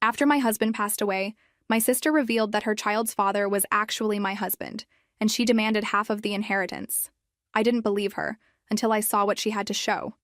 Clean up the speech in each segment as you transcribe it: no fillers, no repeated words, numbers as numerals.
After my husband passed away, my sister revealed that her child's father was actually my husband, and she demanded half of the inheritance. I didn't believe her until I saw what she had to show.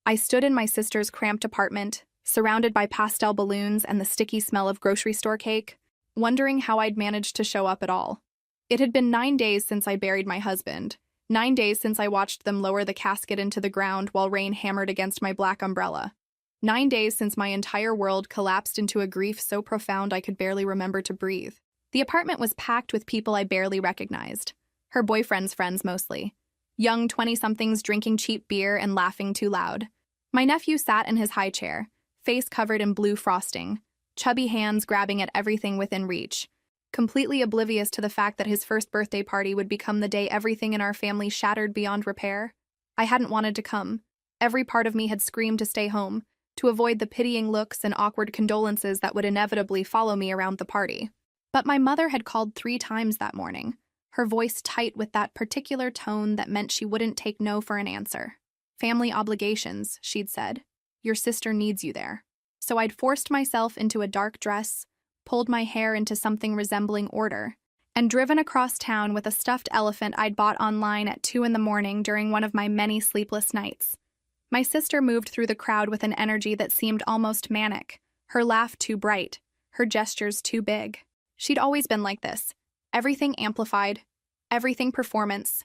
I stood in my sister's cramped apartment, surrounded by pastel balloons and the sticky smell of grocery store cake, wondering how I'd managed to show up at all. It had been 9 days since I buried my husband, 9 days since I watched them lower the casket into the ground while rain hammered against my black umbrella. 9 days since my entire world collapsed into a grief so profound I could barely remember to breathe. The apartment was packed with people I barely recognized. Her boyfriend's friends mostly. Young 20-somethings drinking cheap beer and laughing too loud. My nephew sat in his high chair, face covered in blue frosting, chubby hands grabbing at everything within reach, completely oblivious to the fact that his first birthday party would become the day everything in our family shattered beyond repair. I hadn't wanted to come. Every part of me had screamed to stay home, to avoid the pitying looks and awkward condolences that would inevitably follow me around the party. But my mother had called 3 times that morning, her voice tight with that particular tone that meant she wouldn't take no for an answer. Family obligations, she'd said. Your sister needs you there. So I'd forced myself into a dark dress, pulled my hair into something resembling order, and driven across town with a stuffed elephant I'd bought online at 2 in the morning during one of my many sleepless nights. My sister moved through the crowd with an energy that seemed almost manic, her laugh too bright, her gestures too big. She'd always been like this. Everything amplified, everything performance.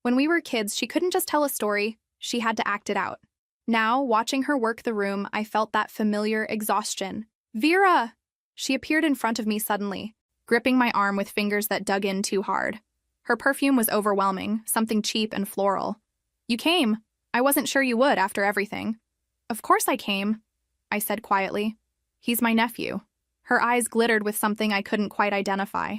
When we were kids, she couldn't just tell a story, she had to act it out. Now, watching her work the room, I felt that familiar exhaustion. Vera! She appeared in front of me suddenly, gripping my arm with fingers that dug in too hard. Her perfume was overwhelming, something cheap and floral. You came. I wasn't sure you would after everything. Of course I came, I said quietly. He's my nephew. Her eyes glittered with something I couldn't quite identify.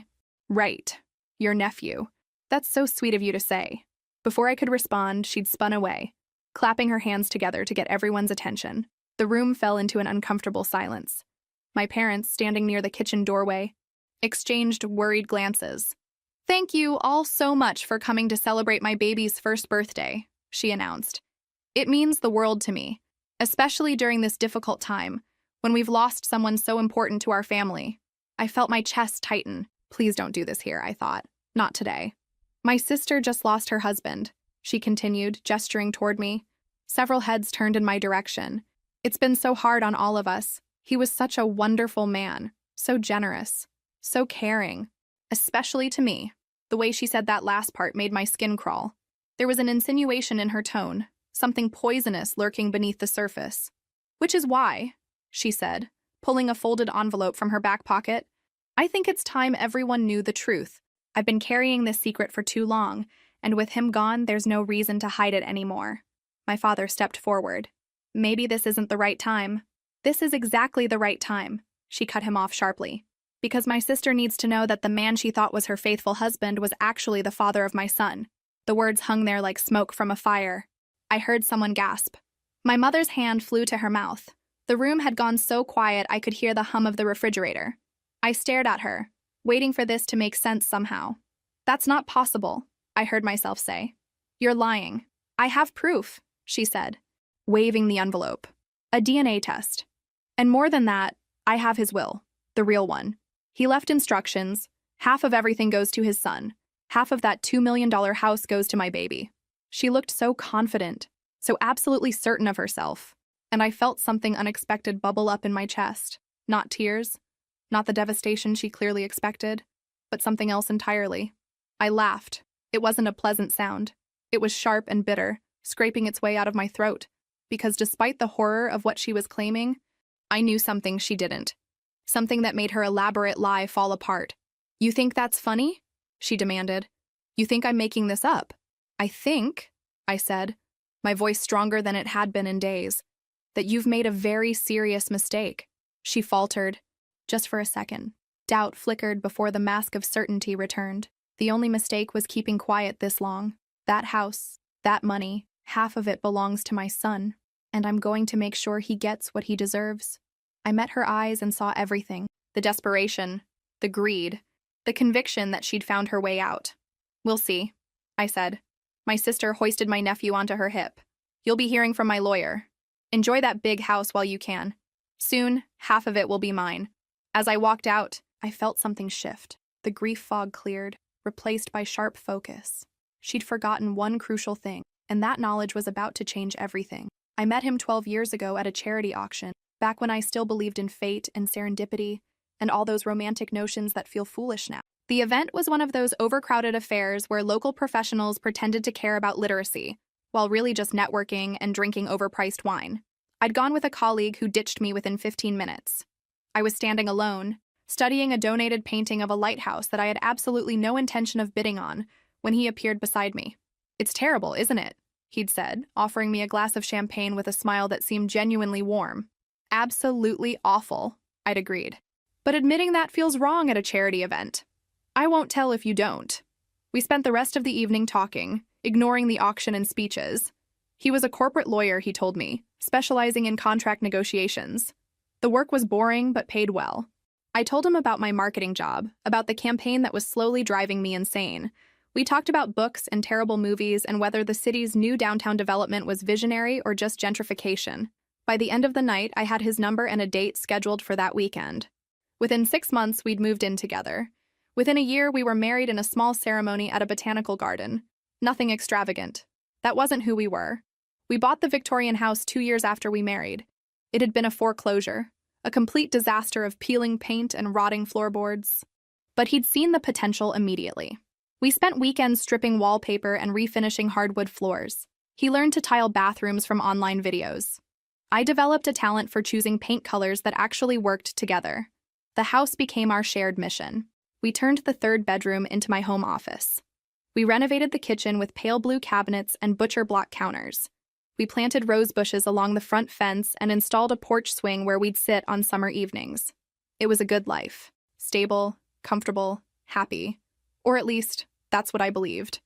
Right. Your nephew. That's so sweet of you to say. Before I could respond, she'd spun away, clapping her hands together to get everyone's attention. The room fell into an uncomfortable silence. My parents, standing near the kitchen doorway, exchanged worried glances. Thank you all so much for coming to celebrate my baby's first birthday, she announced. It means the world to me, especially during this difficult time, when we've lost someone so important to our family. I felt my chest tighten. Please don't do this here, I thought. Not today. My sister just lost her husband, she continued, gesturing toward me. Several heads turned in my direction. It's been so hard on all of us. He was such a wonderful man, so generous, so caring, especially to me. The way she said that last part made my skin crawl. There was an insinuation in her tone, something poisonous lurking beneath the surface. Which is why, she said, pulling a folded envelope from her back pocket, I think it's time everyone knew the truth. I've been carrying this secret for too long, and with him gone, there's no reason to hide it anymore. My father stepped forward. Maybe this isn't the right time. This is exactly the right time, she cut him off sharply. Because my sister needs to know that the man she thought was her faithful husband was actually the father of my son. The words hung there like smoke from a fire. I heard someone gasp. My mother's hand flew to her mouth. The room had gone so quiet I could hear the hum of the refrigerator. I stared at her, waiting for this to make sense somehow. That's not possible, I heard myself say. You're lying. I have proof, she said, waving the envelope. A DNA test. And more than that, I have his will, the real one. He left instructions. Half of everything goes to his son. Half of that $2 million house goes to my baby. She looked so confident, so absolutely certain of herself, and I felt something unexpected bubble up in my chest. Not tears, not the devastation she clearly expected, but something else entirely. I laughed. It wasn't a pleasant sound. It was sharp and bitter, scraping its way out of my throat, because despite the horror of what she was claiming, I knew something she didn't. Something that made her elaborate lie fall apart. You think that's funny? She demanded. You think I'm making this up? I think, I said, my voice stronger than it had been in days, that you've made a very serious mistake. She faltered, just for a second. Doubt flickered before the mask of certainty returned. The only mistake was keeping quiet this long. That house, that money, half of it belongs to my son, and I'm going to make sure he gets what he deserves. I met her eyes and saw everything. The desperation, the greed, the conviction that she'd found her way out. We'll see, I said. My sister hoisted my nephew onto her hip. You'll be hearing from my lawyer. Enjoy that big house while you can. Soon, half of it will be mine. As I walked out, I felt something shift. The grief fog cleared, replaced by sharp focus. She'd forgotten one crucial thing, and that knowledge was about to change everything. I met him 12 years ago at a charity auction, back when I still believed in fate and serendipity, and all those romantic notions that feel foolish now. The event was one of those overcrowded affairs where local professionals pretended to care about literacy, while really just networking and drinking overpriced wine. I'd gone with a colleague who ditched me within 15 minutes. I was standing alone, studying a donated painting of a lighthouse that I had absolutely no intention of bidding on, when he appeared beside me. "It's terrible, isn't it?" he'd said, offering me a glass of champagne with a smile that seemed genuinely warm. "Absolutely awful," I'd agreed. "But admitting that feels wrong at a charity event." "I won't tell if you don't." We spent the rest of the evening talking, ignoring the auction and speeches. He was a corporate lawyer, he told me, specializing in contract negotiations. The work was boring but paid well. I told him about my marketing job, about the campaign that was slowly driving me insane. We talked about books and terrible movies and whether the city's new downtown development was visionary or just gentrification. By the end of the night, I had his number and a date scheduled for that weekend. Within 6 months, we'd moved in together. Within a year, we were married in a small ceremony at a botanical garden. Nothing extravagant. That wasn't who we were. We bought the Victorian house 2 years after we married. It had been a foreclosure, a complete disaster of peeling paint and rotting floorboards. But he'd seen the potential immediately. We spent weekends stripping wallpaper and refinishing hardwood floors. He learned to tile bathrooms from online videos. I developed a talent for choosing paint colors that actually worked together. The house became our shared mission. We turned the third bedroom into my home office. We renovated the kitchen with pale blue cabinets and butcher block counters. We planted rose bushes along the front fence and installed a porch swing where we'd sit on summer evenings. It was a good life. Stable, comfortable, happy. Or at least, that's what I believed.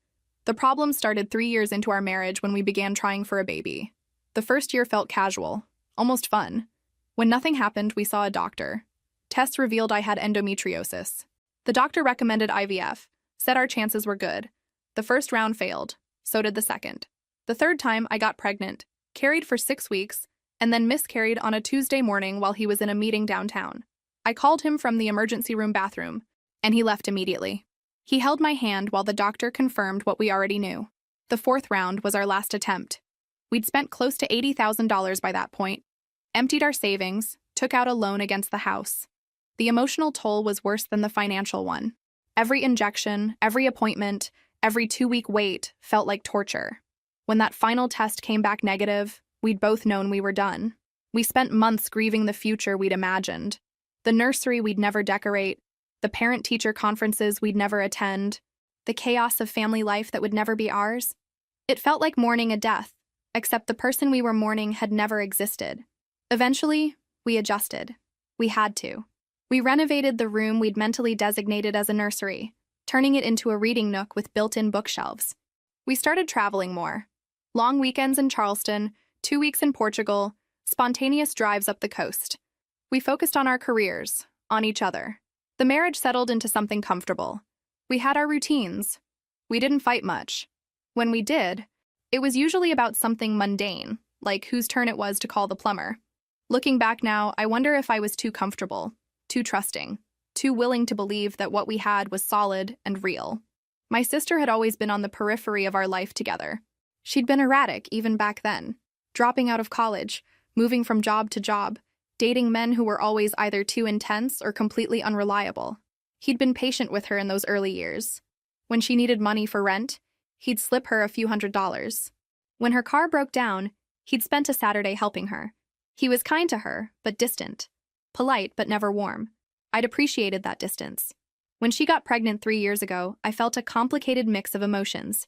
The problem started 3 years into our marriage when we began trying for a baby. The first year felt casual, almost fun. When nothing happened, we saw a doctor. Tests revealed I had endometriosis. The doctor recommended IVF, said our chances were good. The first round failed, so did the second. The third time, I got pregnant, carried for 6 weeks, and then miscarried on a Tuesday morning while he was in a meeting downtown. I called him from the emergency room bathroom, and he left immediately. He held my hand while the doctor confirmed what we already knew. The fourth round was our last attempt. We'd spent close to $80,000 by that point, emptied our savings, took out a loan against the house. The emotional toll was worse than the financial one. Every injection, every appointment, every 2-week wait felt like torture. When that final test came back negative, we'd both known we were done. We spent months grieving the future we'd imagined. The nursery we'd never decorate, the parent-teacher conferences we'd never attend, the chaos of family life that would never be ours. It felt like mourning a death, except the person we were mourning had never existed. Eventually, we adjusted. We had to. We renovated the room we'd mentally designated as a nursery, turning it into a reading nook with built-in bookshelves. We started traveling more. Long weekends in Charleston, 2 weeks in Portugal, spontaneous drives up the coast. We focused on our careers, on each other. The marriage settled into something comfortable. We had our routines. We didn't fight much. When we did, it was usually about something mundane, like whose turn it was to call the plumber. Looking back now, I wonder if I was too comfortable, too trusting, too willing to believe that what we had was solid and real. My sister had always been on the periphery of our life together. She'd been erratic even back then, dropping out of college, moving from job to job, dating men who were always either too intense or completely unreliable. He'd been patient with her in those early years. When she needed money for rent, he'd slip her a few $100s. When her car broke down, he'd spent a Saturday helping her. He was kind to her, but distant. Polite, but never warm. I'd appreciated that distance. When she got pregnant 3 years ago, I felt a complicated mix of emotions.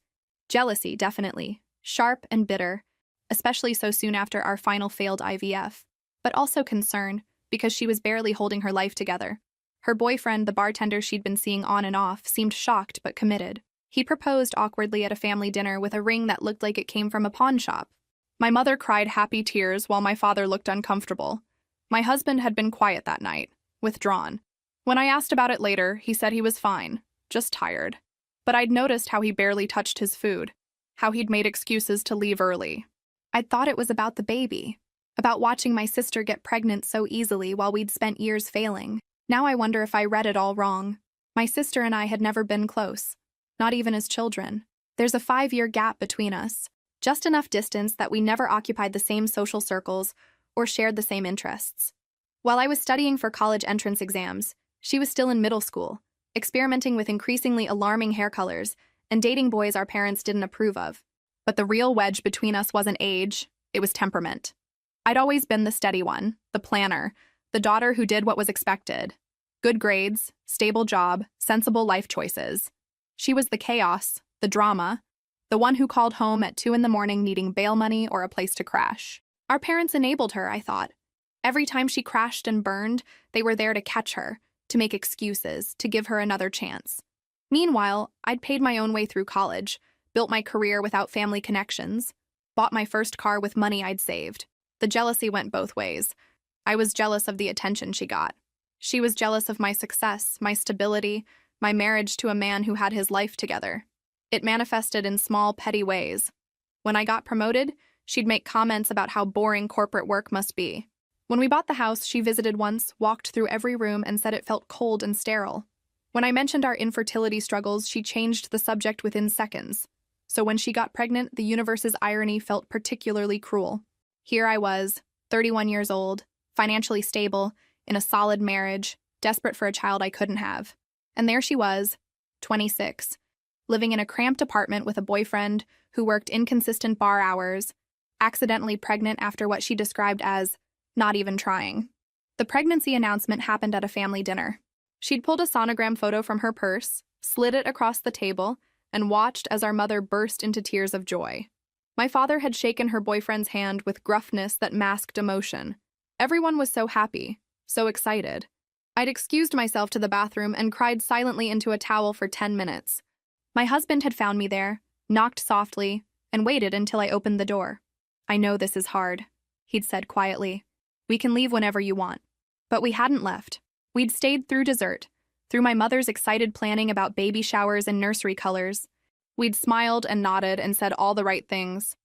Jealousy, definitely. Sharp and bitter, especially so soon after our final failed IVF. But also concern, because she was barely holding her life together. Her boyfriend, the bartender she'd been seeing on and off, seemed shocked but committed. He proposed awkwardly at a family dinner with a ring that looked like it came from a pawn shop. My mother cried happy tears while my father looked uncomfortable. My husband had been quiet that night, withdrawn. When I asked about it later, he said he was fine, just tired. But I'd noticed how he barely touched his food, how he'd made excuses to leave early. I'd thought it was about the baby, about watching my sister get pregnant so easily while we'd spent years failing. Now I wonder if I read it all wrong. My sister and I had never been close, not even as children. There's a 5-year gap between us, just enough distance that we never occupied the same social circles or shared the same interests. While I was studying for college entrance exams, she was still in middle school, experimenting with increasingly alarming hair colors and dating boys our parents didn't approve of. But the real wedge between us wasn't age, it was temperament. I'd always been the steady one, the planner, the daughter who did what was expected. Good grades, stable job, sensible life choices. She was the chaos, the drama, the one who called home at 2 a.m. needing bail money or a place to crash. Our parents enabled her, I thought. Every time she crashed and burned, they were there to catch her, to make excuses, to give her another chance. Meanwhile, I'd paid my own way through college, built my career without family connections, bought my first car with money I'd saved. The jealousy went both ways. I was jealous of the attention she got. She was jealous of my success, my stability, my marriage to a man who had his life together. It manifested in small, petty ways. When I got promoted, she'd make comments about how boring corporate work must be. When we bought the house she visited once, walked through every room and said it felt cold and sterile. When I mentioned our infertility struggles, she changed the subject within seconds. So when she got pregnant, the universe's irony felt particularly cruel. Here I was, 31 years old, financially stable, in a solid marriage, desperate for a child I couldn't have. And there she was, 26, living in a cramped apartment with a boyfriend who worked inconsistent bar hours, accidentally pregnant after what she described as not even trying. The pregnancy announcement happened at a family dinner. She'd pulled a sonogram photo from her purse, slid it across the table, and watched as our mother burst into tears of joy. My father had shaken her boyfriend's hand with gruffness that masked emotion. Everyone was so happy, so excited. I'd excused myself to the bathroom and cried silently into a towel for 10 minutes. My husband had found me there, knocked softly, and waited until I opened the door. "I know this is hard," he'd said quietly. "We can leave whenever you want." But we hadn't left. We'd stayed through dessert, through my mother's excited planning about baby showers and nursery colors. We'd smiled and nodded and said all the right things.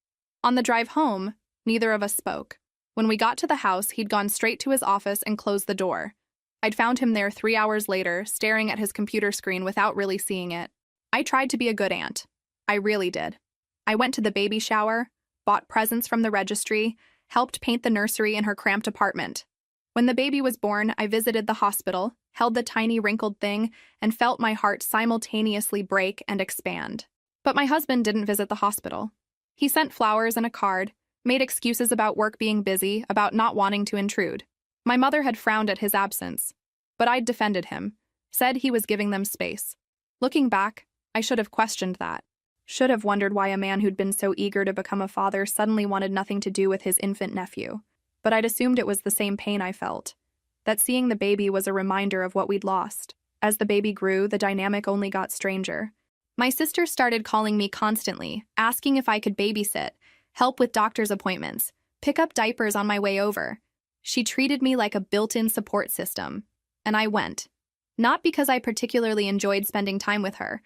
On the drive home, neither of us spoke. When we got to the house, he'd gone straight to his office and closed the door. I'd found him there 3 hours later, staring at his computer screen without really seeing it. I tried to be a good aunt. I really did. I went to the baby shower, bought presents from the registry, helped paint the nursery in her cramped apartment. When the baby was born, I visited the hospital, held the tiny wrinkled thing, and felt my heart simultaneously break and expand. But my husband didn't visit the hospital. He sent flowers and a card, made excuses about work being busy, about not wanting to intrude. My mother had frowned at his absence, but I'd defended him, said he was giving them space. Looking back, I should have questioned that. Should have wondered why a man who'd been so eager to become a father suddenly wanted nothing to do with his infant nephew. But I'd assumed it was the same pain I felt, that seeing the baby was a reminder of what we'd lost. As the baby grew, the dynamic only got stranger. My sister started calling me constantly, asking if I could babysit, help with doctor's appointments, pick up diapers on my way over. She treated me like a built-in support system, and I went. Not because I particularly enjoyed spending time with her,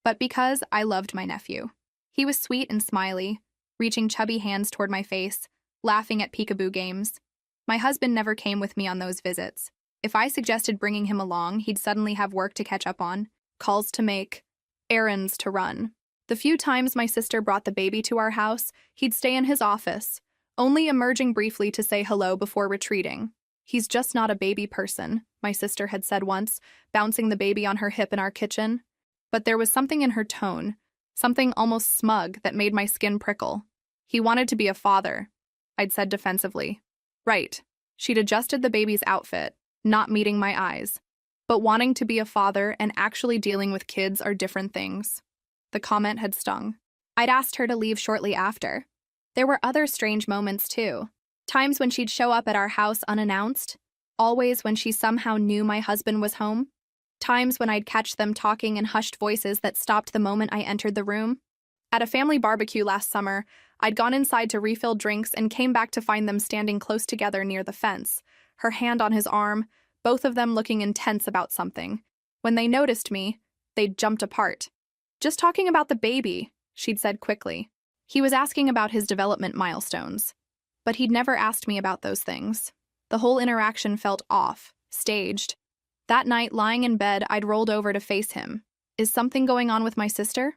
but because I loved my nephew. He was sweet and smiley, reaching chubby hands toward my face, laughing at peekaboo games. My husband never came with me on those visits. If I suggested bringing him along, he'd suddenly have work to catch up on, calls to make, errands to run. The few times my sister brought the baby to our house, he'd stay in his office, only emerging briefly to say hello before retreating. "He's just not a baby person," my sister had said once, bouncing the baby on her hip in our kitchen. But there was something in her tone, something almost smug that made my skin prickle. "He wanted to be a father," I'd said defensively. Right. She'd adjusted the baby's outfit, not meeting my eyes. But wanting to be a father and actually dealing with kids are different things. The comment had stung. I'd asked her to leave shortly after. There were other strange moments, too. Times when she'd show up at our house unannounced. Always when she somehow knew my husband was home. Times when I'd catch them talking in hushed voices that stopped the moment I entered the room. At a family barbecue last summer, I'd gone inside to refill drinks and came back to find them standing close together near the fence, her hand on his arm, both of them looking intense about something. When they noticed me, they'd jumped apart. "Just talking about the baby," she'd said quickly. He was asking about his development milestones. But he'd never asked me about those things. The whole interaction felt off, staged. That night, lying in bed, I'd rolled over to face him. Is something going on with my sister?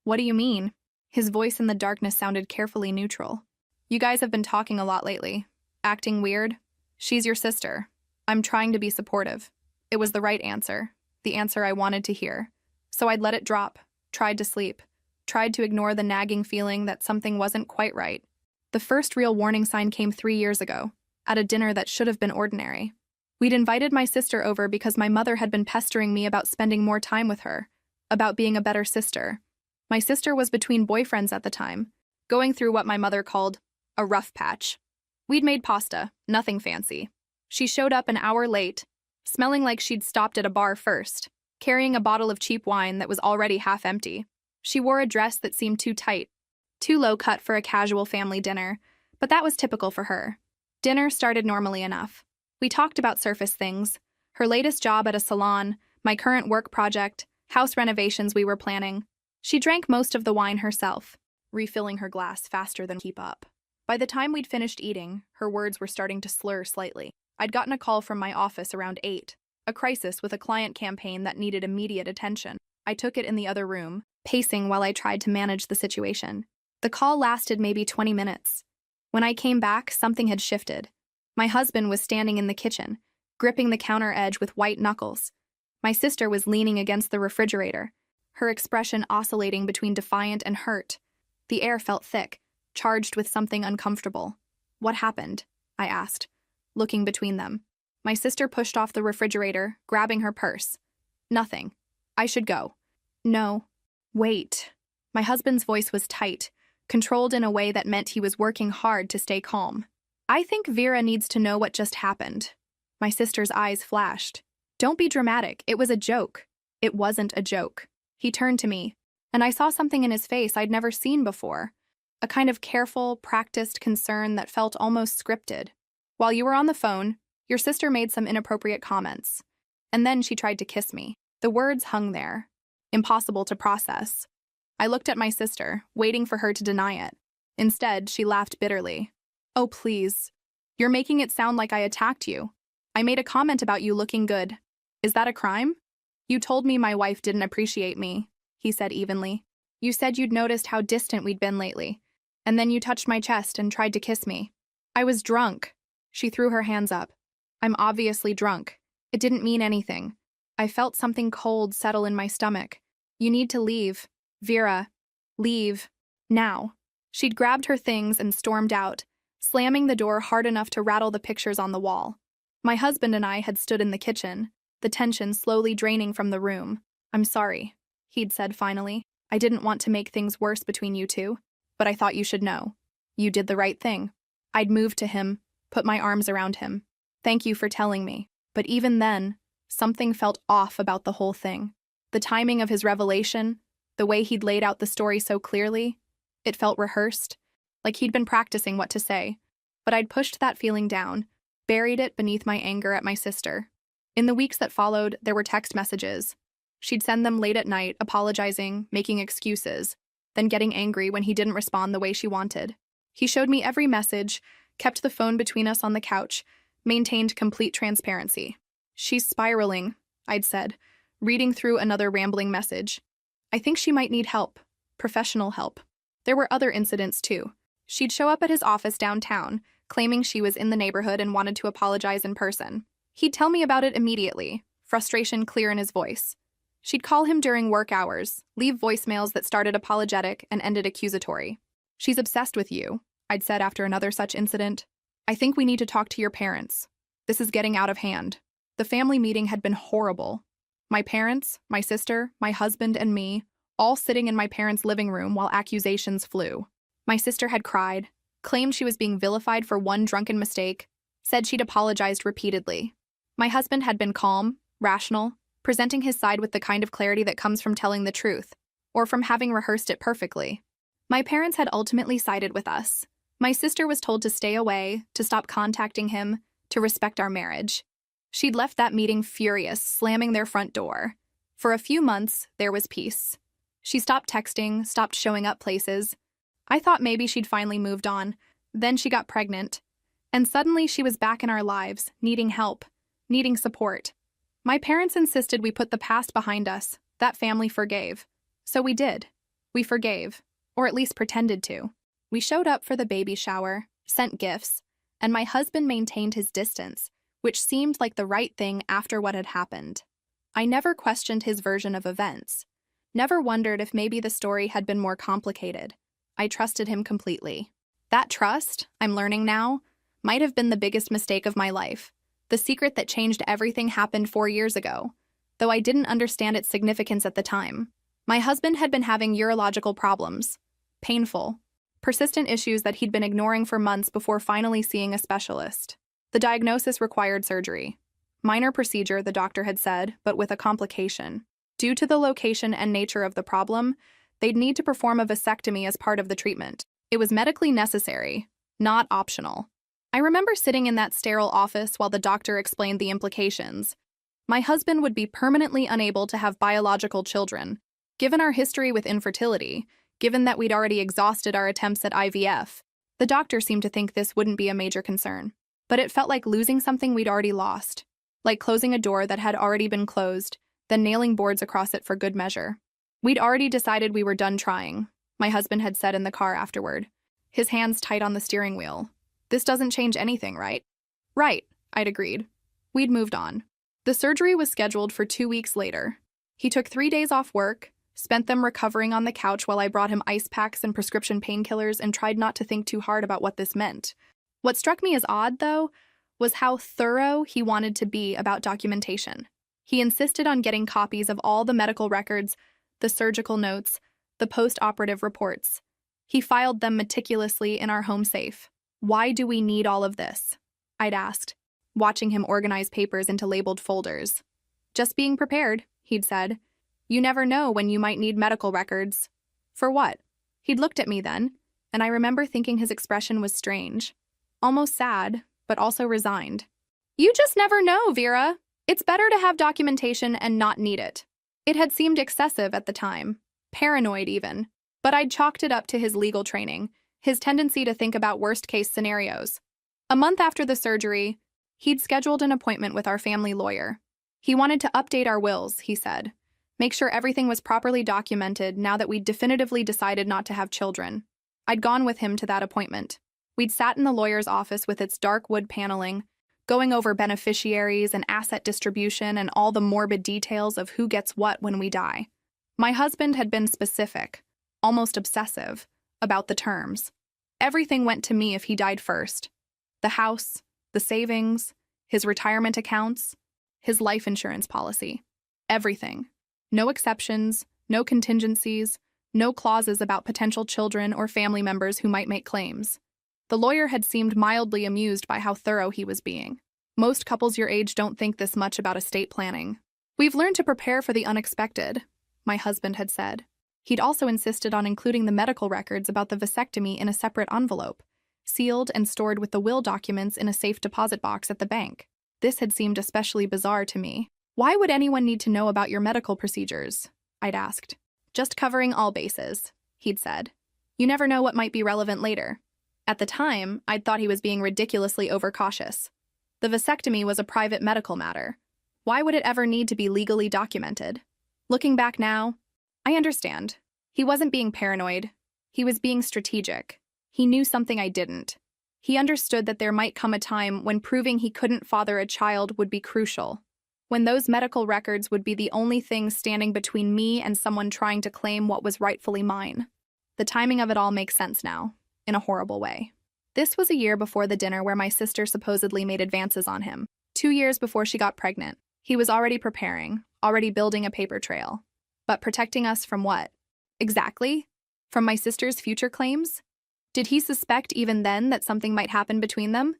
What do you mean? His voice in the darkness sounded carefully neutral. You guys have been talking a lot lately. Acting weird? She's your sister. I'm trying to be supportive. It was the right answer, the answer I wanted to hear. So I'd let it drop, tried to sleep, tried to ignore the nagging feeling that something wasn't quite right. The first real warning sign came 3 years ago, at a dinner that should have been ordinary. We'd invited my sister over because my mother had been pestering me about spending more time with her, about being a better sister. My sister was between boyfriends at the time, going through what my mother called a rough patch. We'd made pasta, nothing fancy. She showed up an hour late, smelling like she'd stopped at a bar first, carrying a bottle of cheap wine that was already half empty. She wore a dress that seemed too tight, too low cut for a casual family dinner, but that was typical for her. Dinner started normally enough. We talked about surface things, her latest job at a salon, my current work project, house renovations we were planning. She drank most of the wine herself, refilling her glass faster than keep up. By the time we'd finished eating, her words were starting to slur slightly. I'd gotten a call from my office around 8, a crisis with a client campaign that needed immediate attention. I took it in the other room, pacing while I tried to manage the situation. The call lasted maybe 20 minutes. When I came back, something had shifted. My husband was standing in the kitchen, gripping the counter edge with white knuckles. My sister was leaning against the refrigerator, her expression oscillating between defiant and hurt. The air felt thick, charged with something uncomfortable. What happened? I asked, looking between them. My sister pushed off the refrigerator, grabbing her purse. Nothing. I should go. No. Wait. My husband's voice was tight, controlled in a way that meant he was working hard to stay calm. I think Vera needs to know what just happened. My sister's eyes flashed. Don't be dramatic. It was a joke. It wasn't a joke. He turned to me, and I saw something in his face I'd never seen before. A kind of careful, practiced concern that felt almost scripted. While you were on the phone, your sister made some inappropriate comments. And then she tried to kiss me. The words hung there, impossible to process. I looked at my sister, waiting for her to deny it. Instead, she laughed bitterly. Oh, please. You're making it sound like I attacked you. I made a comment about you looking good. Is that a crime? You told me my wife didn't appreciate me, he said evenly. You said you'd noticed how distant we'd been lately. And then you touched my chest and tried to kiss me. I was drunk. She threw her hands up. I'm obviously drunk. It didn't mean anything. I felt something cold settle in my stomach. You need to leave. Vera. Leave. Now. She'd grabbed her things and stormed out, slamming the door hard enough to rattle the pictures on the wall. My husband and I had stood in the kitchen, the tension slowly draining from the room. I'm sorry, he'd said finally. I didn't want to make things worse between you two, but I thought you should know. You did the right thing. I'd moved to him, put my arms around him. Thank you for telling me. But even then, something felt off about the whole thing. The timing of his revelation, the way he'd laid out the story so clearly, it felt rehearsed, like he'd been practicing what to say. But I'd pushed that feeling down, buried it beneath my anger at my sister. In the weeks that followed, there were text messages. She'd send them late at night, apologizing, making excuses, then getting angry when he didn't respond the way she wanted. He showed me every message, kept the phone between us on the couch, maintained complete transparency. She's spiraling, I'd said, reading through another rambling message. I think she might need help, professional help. There were other incidents, too. She'd show up at his office downtown, claiming she was in the neighborhood and wanted to apologize in person. He'd tell me about it immediately, frustration clear in his voice. She'd call him during work hours, leave voicemails that started apologetic and ended accusatory. She's obsessed with you, I'd said after another such incident. I think we need to talk to your parents. This is getting out of hand. The family meeting had been horrible. My parents, my sister, my husband, and me, all sitting in my parents' living room while accusations flew. My sister had cried, claimed she was being vilified for one drunken mistake, said she'd apologized repeatedly. My husband had been calm, rational, presenting his side with the kind of clarity that comes from telling the truth, or from having rehearsed it perfectly. My parents had ultimately sided with us. My sister was told to stay away, to stop contacting him, to respect our marriage. She'd left that meeting furious, slamming their front door. For a few months, there was peace. She stopped texting, stopped showing up places. I thought maybe she'd finally moved on. Then she got pregnant. And suddenly she was back in our lives, needing help, needing support. My parents insisted we put the past behind us. That family forgave. So we did. We forgave. Or at least pretended to. We showed up for the baby shower, sent gifts, and my husband maintained his distance, which seemed like the right thing after what had happened. I never questioned his version of events. Never wondered if maybe the story had been more complicated. I trusted him completely. That trust, I'm learning now, might have been the biggest mistake of my life. The secret that changed everything happened 4 years ago, though I didn't understand its significance at the time. My husband had been having urological problems. Painful. Persistent issues that he'd been ignoring for months before finally seeing a specialist. The diagnosis required surgery. Minor procedure, the doctor had said, but with a complication. Due to the location and nature of the problem, they'd need to perform a vasectomy as part of the treatment. It was medically necessary, not optional. I remember sitting in that sterile office while the doctor explained the implications. My husband would be permanently unable to have biological children. Given our history with infertility, given that we'd already exhausted our attempts at IVF, the doctor seemed to think this wouldn't be a major concern. But it felt like losing something we'd already lost. Like closing a door that had already been closed, then nailing boards across it for good measure. We'd already decided we were done trying, my husband had said in the car afterward, his hands tight on the steering wheel. This doesn't change anything, right? Right, I'd agreed. We'd moved on. The surgery was scheduled for 2 weeks later. He took 3 days off work, spent them recovering on the couch while I brought him ice packs and prescription painkillers and tried not to think too hard about what this meant. What struck me as odd, though, was how thorough he wanted to be about documentation. He insisted on getting copies of all the medical records, the surgical notes, the post-operative reports. He filed them meticulously in our home safe. Why do we need all of this? I'd asked, watching him organize papers into labeled folders. Just being prepared, he'd said. You never know when you might need medical records. For what? He'd looked at me then, and I remember thinking his expression was strange. Almost sad, but also resigned. You just never know, Vera. It's better to have documentation and not need it. It had seemed excessive at the time, paranoid even, but I'd chalked it up to his legal training, his tendency to think about worst-case scenarios. A month after the surgery, he'd scheduled an appointment with our family lawyer. He wanted to update our wills, he said, make sure everything was properly documented now that we'd definitively decided not to have children. I'd gone with him to that appointment. We'd sat in the lawyer's office with its dark wood paneling, going over beneficiaries and asset distribution and all the morbid details of who gets what when we die. My husband had been specific, almost obsessive, about the terms. Everything went to me if he died first. The house, the savings, his retirement accounts, his life insurance policy. Everything. No exceptions, no contingencies, no clauses about potential children or family members who might make claims. The lawyer had seemed mildly amused by how thorough he was being. Most couples your age don't think this much about estate planning. We've learned to prepare for the unexpected, my husband had said. He'd also insisted on including the medical records about the vasectomy in a separate envelope, sealed and stored with the will documents in a safe deposit box at the bank. This had seemed especially bizarre to me. Why would anyone need to know about your medical procedures? I'd asked. Just covering all bases, he'd said. You never know what might be relevant later. At the time, I'd thought he was being ridiculously overcautious. The vasectomy was a private medical matter. Why would it ever need to be legally documented? Looking back now, I understand. He wasn't being paranoid. He was being strategic. He knew something I didn't. He understood that there might come a time when proving he couldn't father a child would be crucial, when those medical records would be the only thing standing between me and someone trying to claim what was rightfully mine. The timing of it all makes sense now, in a horrible way. This was a year before the dinner where my sister supposedly made advances on him. 2 years before she got pregnant. He was already preparing, already building a paper trail. But protecting us from what? Exactly? From my sister's future claims? Did he suspect even then that something might happen between them?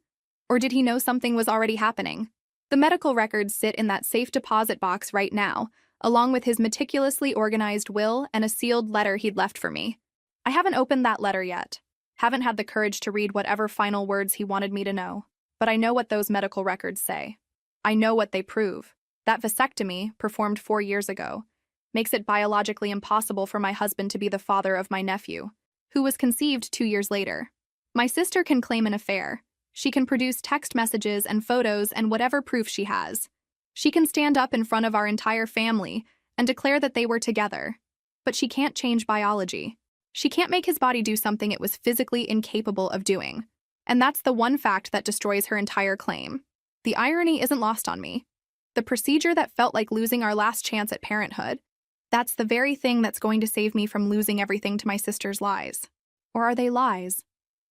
Or did he know something was already happening? The medical records sit in that safe deposit box right now, along with his meticulously organized will and a sealed letter he'd left for me. I haven't opened that letter yet. Haven't had the courage to read whatever final words he wanted me to know. But I know what those medical records say. I know what they prove. That vasectomy, performed 4 years ago, makes it biologically impossible for my husband to be the father of my nephew, who was conceived 2 years later. My sister can claim an affair. She can produce text messages and photos and whatever proof she has. She can stand up in front of our entire family and declare that they were together. But she can't change biology. She can't make his body do something it was physically incapable of doing. And that's the one fact that destroys her entire claim. The irony isn't lost on me. The procedure that felt like losing our last chance at parenthood, that's the very thing that's going to save me from losing everything to my sister's lies. Or are they lies?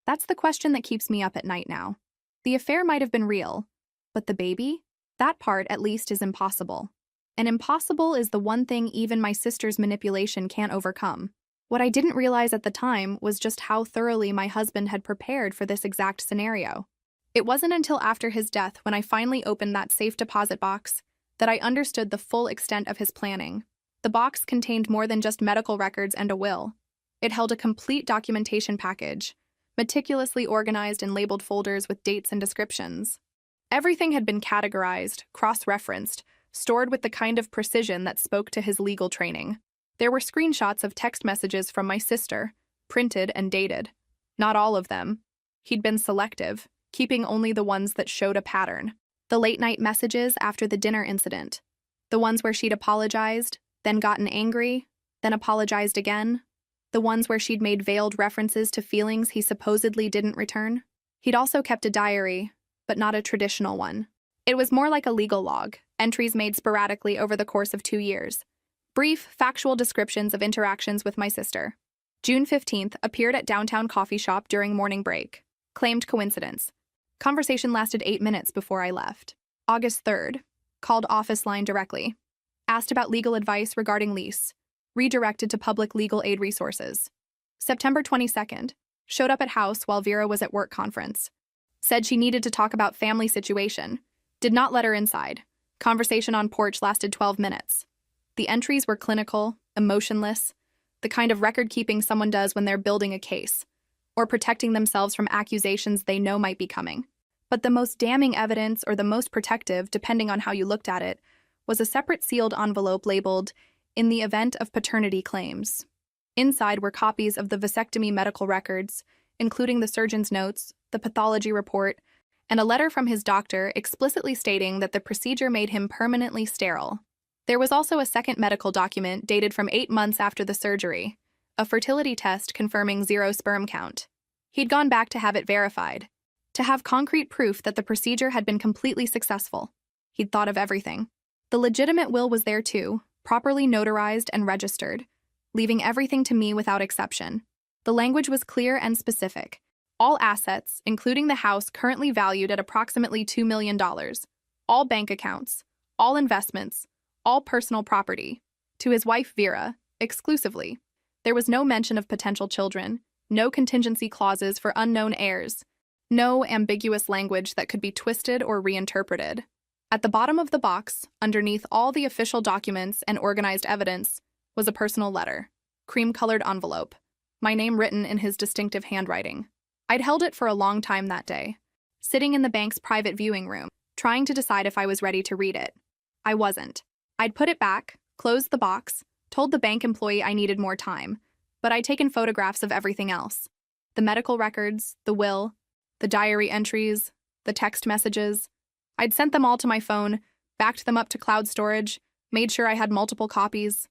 That's the question that keeps me up at night now. The affair might have been real, but the baby? That part, at least, is impossible. And impossible is the one thing even my sister's manipulation can't overcome. What I didn't realize at the time was just how thoroughly my husband had prepared for this exact scenario. It wasn't until after his death, when I finally opened that safe deposit box, that I understood the full extent of his planning. The box contained more than just medical records and a will. It held a complete documentation package, meticulously organized in labeled folders with dates and descriptions. Everything had been categorized, cross-referenced, stored with the kind of precision that spoke to his legal training. There were screenshots of text messages from my sister, printed and dated. Not all of them. He'd been selective, keeping only the ones that showed a pattern. The late-night messages after the dinner incident. The ones where she'd apologized, then gotten angry, then apologized again. The ones where she'd made veiled references to feelings he supposedly didn't return. He'd also kept a diary, but not a traditional one. It was more like a legal log, entries made sporadically over the course of 2 years. Brief, factual descriptions of interactions with my sister. June 15th, appeared at downtown coffee shop during morning break. Claimed coincidence. Conversation lasted 8 minutes before I left. August 3rd, called office line directly. Asked about legal advice regarding lease. Redirected to public legal aid resources. September 22nd, showed up at house while Vera was at work conference. Said she needed to talk about family situation. Did not let her inside. Conversation on porch lasted 12 minutes. The entries were clinical, emotionless, the kind of record-keeping someone does when they're building a case, or protecting themselves from accusations they know might be coming. But the most damning evidence, or the most protective, depending on how you looked at it, was a separate sealed envelope labeled, "In the event of paternity claims." Inside were copies of the vasectomy medical records, including the surgeon's notes, the pathology report, and a letter from his doctor explicitly stating that the procedure made him permanently sterile. There was also a second medical document dated from 8 months after the surgery, a fertility test confirming 0 sperm count. He'd gone back to have it verified, to have concrete proof that the procedure had been completely successful. He'd thought of everything. The legitimate will was there too, properly notarized and registered, leaving everything to me without exception. The language was clear and specific. All assets, including the house currently valued at approximately $2 million, all bank accounts, all investments, all personal property, to his wife Vera, exclusively. There was no mention of potential children, no contingency clauses for unknown heirs, no ambiguous language that could be twisted or reinterpreted. At the bottom of the box, underneath all the official documents and organized evidence, was a personal letter, cream-colored envelope, my name written in his distinctive handwriting. I'd held it for a long time that day, sitting in the bank's private viewing room, trying to decide if I was ready to read it. I wasn't. I'd put it back, closed the box, told the bank employee I needed more time, but I'd taken photographs of everything else. The medical records, the will, the diary entries, the text messages. I'd sent them all to my phone, backed them up to cloud storage, made sure I had multiple copies.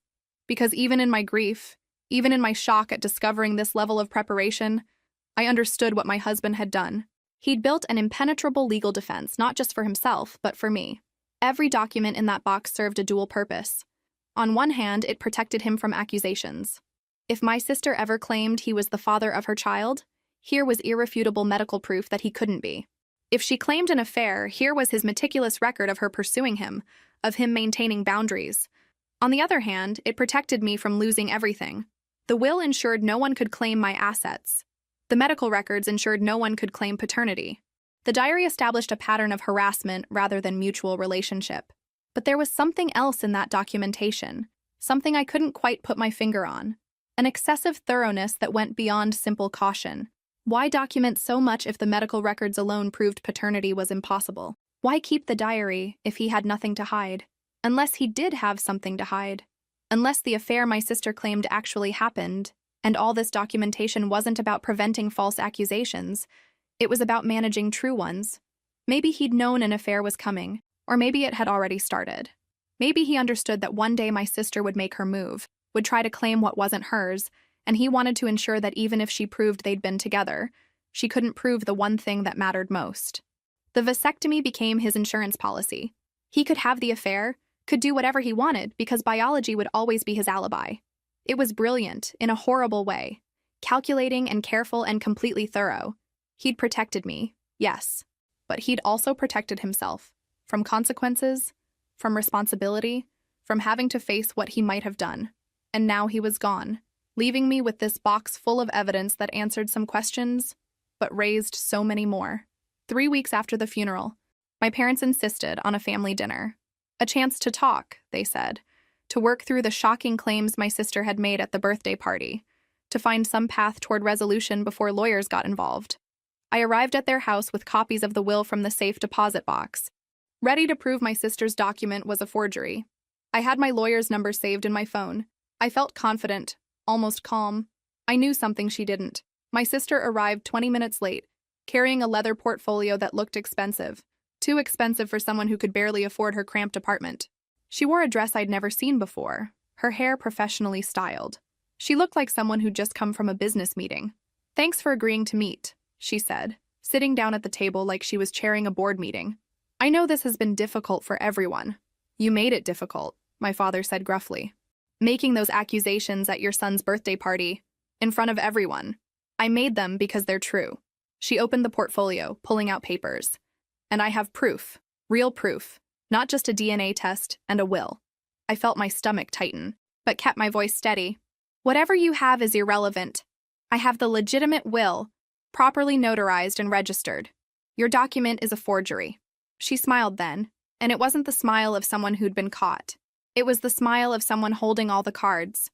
Because even in my grief, even in my shock at discovering this level of preparation, I understood what my husband had done. He'd built an impenetrable legal defense, not just for himself, but for me. Every document in that box served a dual purpose. On one hand, it protected him from accusations. If my sister ever claimed he was the father of her child, here was irrefutable medical proof that he couldn't be. If she claimed an affair, here was his meticulous record of her pursuing him, of him maintaining boundaries. On the other hand, it protected me from losing everything. The will ensured no one could claim my assets. The medical records ensured no one could claim paternity. The diary established a pattern of harassment rather than mutual relationship. But there was something else in that documentation, something I couldn't quite put my finger on. An excessive thoroughness that went beyond simple caution. Why document so much if the medical records alone proved paternity was impossible? Why keep the diary if he had nothing to hide? Unless he did have something to hide. Unless the affair my sister claimed actually happened, and all this documentation wasn't about preventing false accusations, it was about managing true ones. Maybe he'd known an affair was coming. Or maybe it had already started. Maybe he understood that one day my sister would make her move, would try to claim what wasn't hers, and he wanted to ensure that even if she proved they'd been together, she couldn't prove the one thing that mattered most. The vasectomy became his insurance policy. He could have the affair, could do whatever he wanted because biology would always be his alibi. It was brilliant, in a horrible way. Calculating and careful and completely thorough. He'd protected me, yes, but he'd also protected himself. From consequences, from responsibility, from having to face what he might have done. And now he was gone, leaving me with this box full of evidence that answered some questions, but raised so many more. 3 weeks after the funeral, my parents insisted on a family dinner. A chance to talk, they said, to work through the shocking claims my sister had made at the birthday party, to find some path toward resolution before lawyers got involved. I arrived at their house with copies of the will from the safe deposit box, ready to prove my sister's document was a forgery. I had my lawyer's number saved in my phone. I felt confident, almost calm. I knew something she didn't. My sister arrived 20 minutes late, carrying a leather portfolio that looked expensive. Too expensive for someone who could barely afford her cramped apartment. She wore a dress I'd never seen before, her hair professionally styled. She looked like someone who'd just come from a business meeting. "Thanks for agreeing to meet," she said, sitting down at the table like she was chairing a board meeting. "I know this has been difficult for everyone." "You made it difficult," my father said gruffly. "Making those accusations at your son's birthday party, in front of everyone. I made them because they're true." She opened the portfolio, pulling out papers. "And I have proof, real proof, not just a DNA test and a will." I felt my stomach tighten, but kept my voice steady. "Whatever you have is irrelevant. I have the legitimate will, properly notarized and registered. Your document is a forgery." She smiled then, and it wasn't the smile of someone who'd been caught. It was the smile of someone holding all the cards.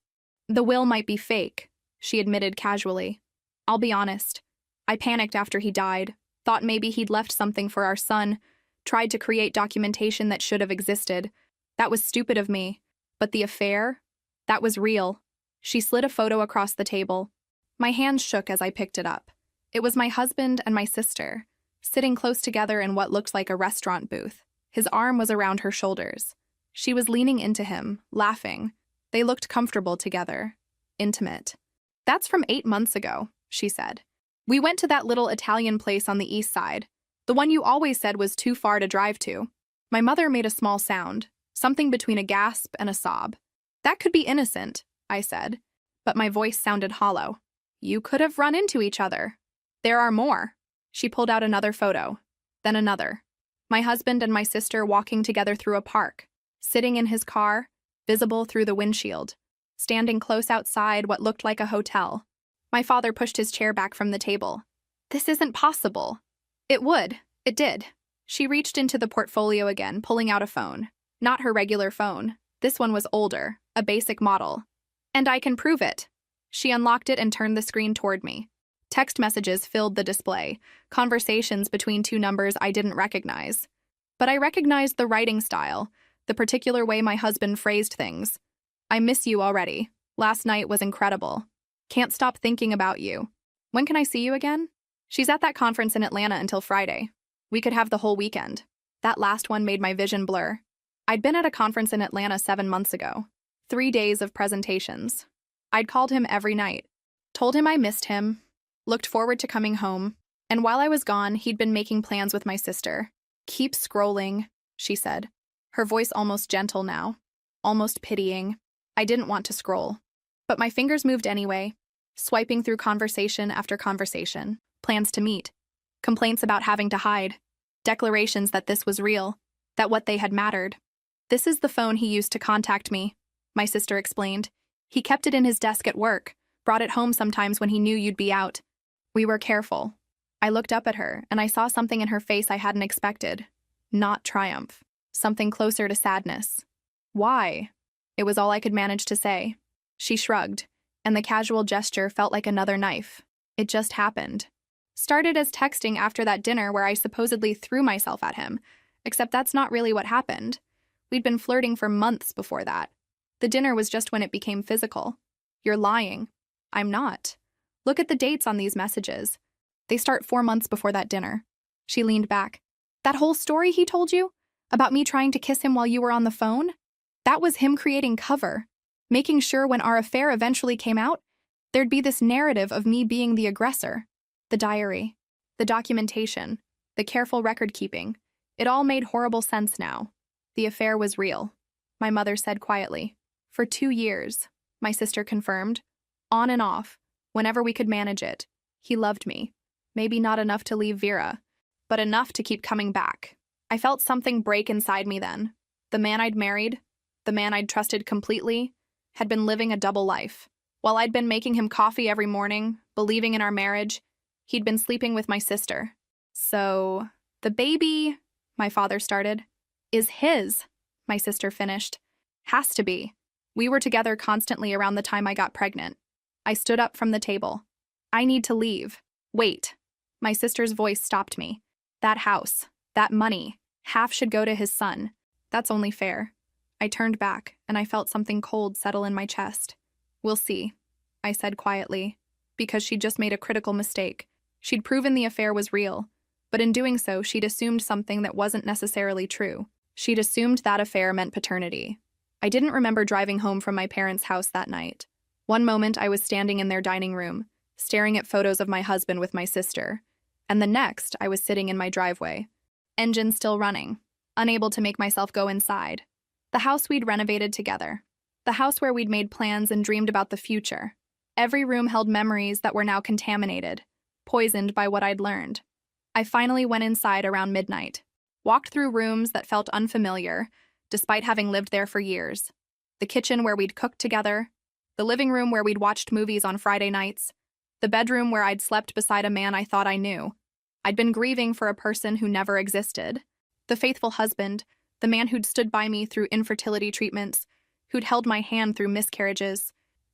"The will might be fake," she admitted casually. "I'll be honest. I panicked after he died, thought maybe he'd left something for our son, tried to create documentation that should have existed. That was stupid of me. But the affair? That was real." She slid a photo across the table. My hands shook as I picked it up. It was my husband and my sister, sitting close together in what looked like a restaurant booth. His arm was around her shoulders. She was leaning into him, laughing. They looked comfortable together, intimate. "That's from 8 months ago," she said. "We went to that little Italian place on the east side, the one you always said was too far to drive to." My mother made a small sound, something between a gasp and a sob. "That could be innocent," I said, but my voice sounded hollow. "You could have run into each other. There are more." She pulled out another photo, then another. My husband and my sister walking together through a park, sitting in his car, visible through the windshield, standing close outside what looked like a hotel. My father pushed his chair back from the table. "This isn't possible." "It would. It did." She reached into the portfolio again, pulling out a phone. Not her regular phone. This one was older, a basic model. "And I can prove it." She unlocked it and turned the screen toward me. Text messages filled the display, conversations between two numbers I didn't recognize. But I recognized the writing style, the particular way my husband phrased things. "I miss you already. Last night was incredible. Can't stop thinking about you. When can I see you again?" She's at that conference in Atlanta until Friday. We could have the whole weekend. That last one made my vision blur. I'd been at a conference in Atlanta 7 months ago. 3 days of presentations. I'd called him every night, told him I missed him, looked forward to coming home, and while I was gone, he'd been making plans with my sister. "Keep scrolling," she said, her voice almost gentle now, almost pitying. I didn't want to scroll, but my fingers moved anyway, swiping through conversation after conversation, plans to meet, complaints about having to hide, declarations that this was real, that what they had mattered. "This is the phone he used to contact me," my sister explained. "He kept it in his desk at work, brought it home sometimes when he knew you'd be out." We were careful. I looked up at her, and I saw something in her face I hadn't expected. Not triumph. Something closer to sadness. "Why?" It was all I could manage to say. She shrugged, and the casual gesture felt like another knife. "It just happened." Started as texting after that dinner where I supposedly threw myself at him, except that's not really what happened. We'd been flirting for months before that. The dinner was just when it became physical. "You're lying." "I'm not. Look at the dates on these messages. They start 4 months before that dinner." She leaned back. "That whole story he told you? About me trying to kiss him while you were on the phone? That was him creating cover, making sure when our affair eventually came out, there'd be this narrative of me being the aggressor. The diary, the documentation, the careful record-keeping. It all made horrible sense now. The affair was real, my mother said quietly. For 2 years, my sister confirmed. On and off, whenever we could manage it. He loved me. Maybe not enough to leave Vera, but enough to keep coming back. I felt something break inside me then. The man I'd married, the man I'd trusted completely, had been living a double life. While I'd been making him coffee every morning, believing in our marriage, he'd been sleeping with my sister. So, the baby, my father started, is his, my sister finished. Has to be. We were together constantly around the time I got pregnant. I stood up from the table. I need to leave. Wait. My sister's voice stopped me. That house, that money, half should go to his son. That's only fair. I turned back, and I felt something cold settle in my chest. We'll see, I said quietly, because she'd just made a critical mistake. She'd proven the affair was real, but in doing so, she'd assumed something that wasn't necessarily true. She'd assumed that affair meant paternity. I didn't remember driving home from my parents' house that night. One moment I was standing in their dining room, staring at photos of my husband with my sister, and the next I was sitting in my driveway, engine still running, unable to make myself go inside. The house we'd renovated together. The house where we'd made plans and dreamed about the future. Every room held memories that were now contaminated, poisoned by what I'd learned. I finally went inside around midnight, walked through rooms that felt unfamiliar, despite having lived there for years. The kitchen where we'd cooked together, the living room where we'd watched movies on Friday nights, the bedroom where I'd slept beside a man I thought I knew. I'd been grieving for a person who never existed. The faithful husband, the man who'd stood by me through infertility treatments, who'd held my hand through miscarriages.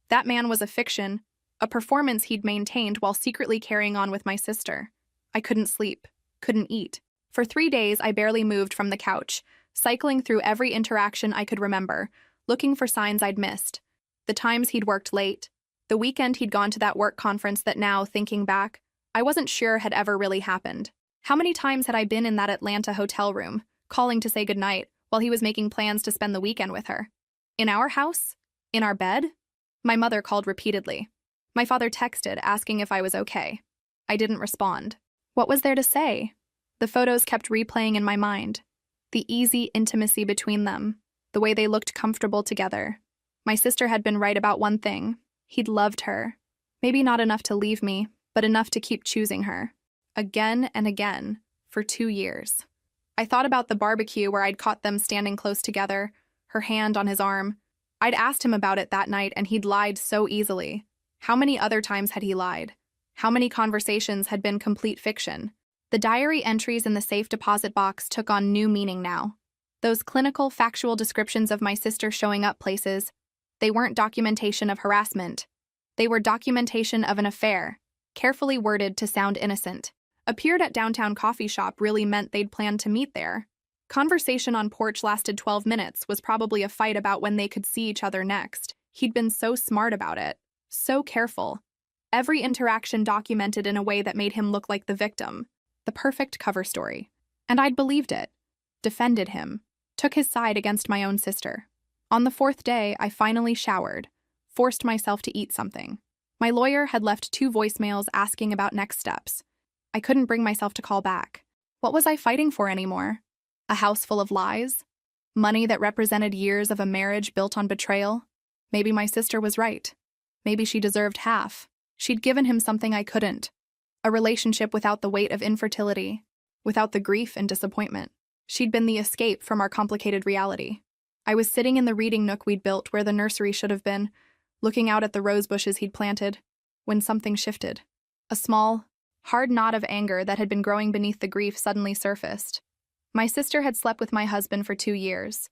That man was a fiction, a performance he'd maintained while secretly carrying on with my sister. I couldn't sleep, couldn't eat. For 3 days, I barely moved from the couch, cycling through every interaction I could remember, looking for signs I'd missed. The times he'd worked late, the weekend he'd gone to that work conference that now, thinking back, I wasn't sure had ever really happened. How many times had I been in that Atlanta hotel room, calling to say goodnight, while he was making plans to spend the weekend with her? In our house? In our bed? My mother called repeatedly. My father texted, asking if I was okay. I didn't respond. What was there to say? The photos kept replaying in my mind. The easy intimacy between them, the way they looked comfortable together. My sister had been right about one thing. He'd loved her. Maybe not enough to leave me, but enough to keep choosing her. Again and again, for 2 years. I thought about the barbecue where I'd caught them standing close together, her hand on his arm. I'd asked him about it that night, and he'd lied so easily. How many other times had he lied? How many conversations had been complete fiction? The diary entries in the safe deposit box took on new meaning now. Those clinical, factual descriptions of my sister showing up places, they weren't documentation of harassment. They were documentation of an affair, carefully worded to sound innocent. Appeared at downtown coffee shop really meant they'd planned to meet there. Conversation on porch lasted 12 minutes was probably a fight about when they could see each other next. He'd been so smart about it, so careful. Every interaction documented in a way that made him look like the victim. The perfect cover story. And I'd believed it. Defended him. Took his side against my own sister. On the 4th day, I finally showered. Forced myself to eat something. My lawyer had left 2 voicemails asking about next steps. I couldn't bring myself to call back. What was I fighting for anymore? A house full of lies? Money that represented years of a marriage built on betrayal? Maybe my sister was right. Maybe she deserved half. She'd given him something I couldn't. A relationship without the weight of infertility, without the grief and disappointment. She'd been the escape from our complicated reality. I was sitting in the reading nook we'd built where the nursery should have been, looking out at the rose bushes he'd planted, when something shifted. A small, hard knot of anger that had been growing beneath the grief suddenly surfaced. My sister had slept with my husband for 2 years,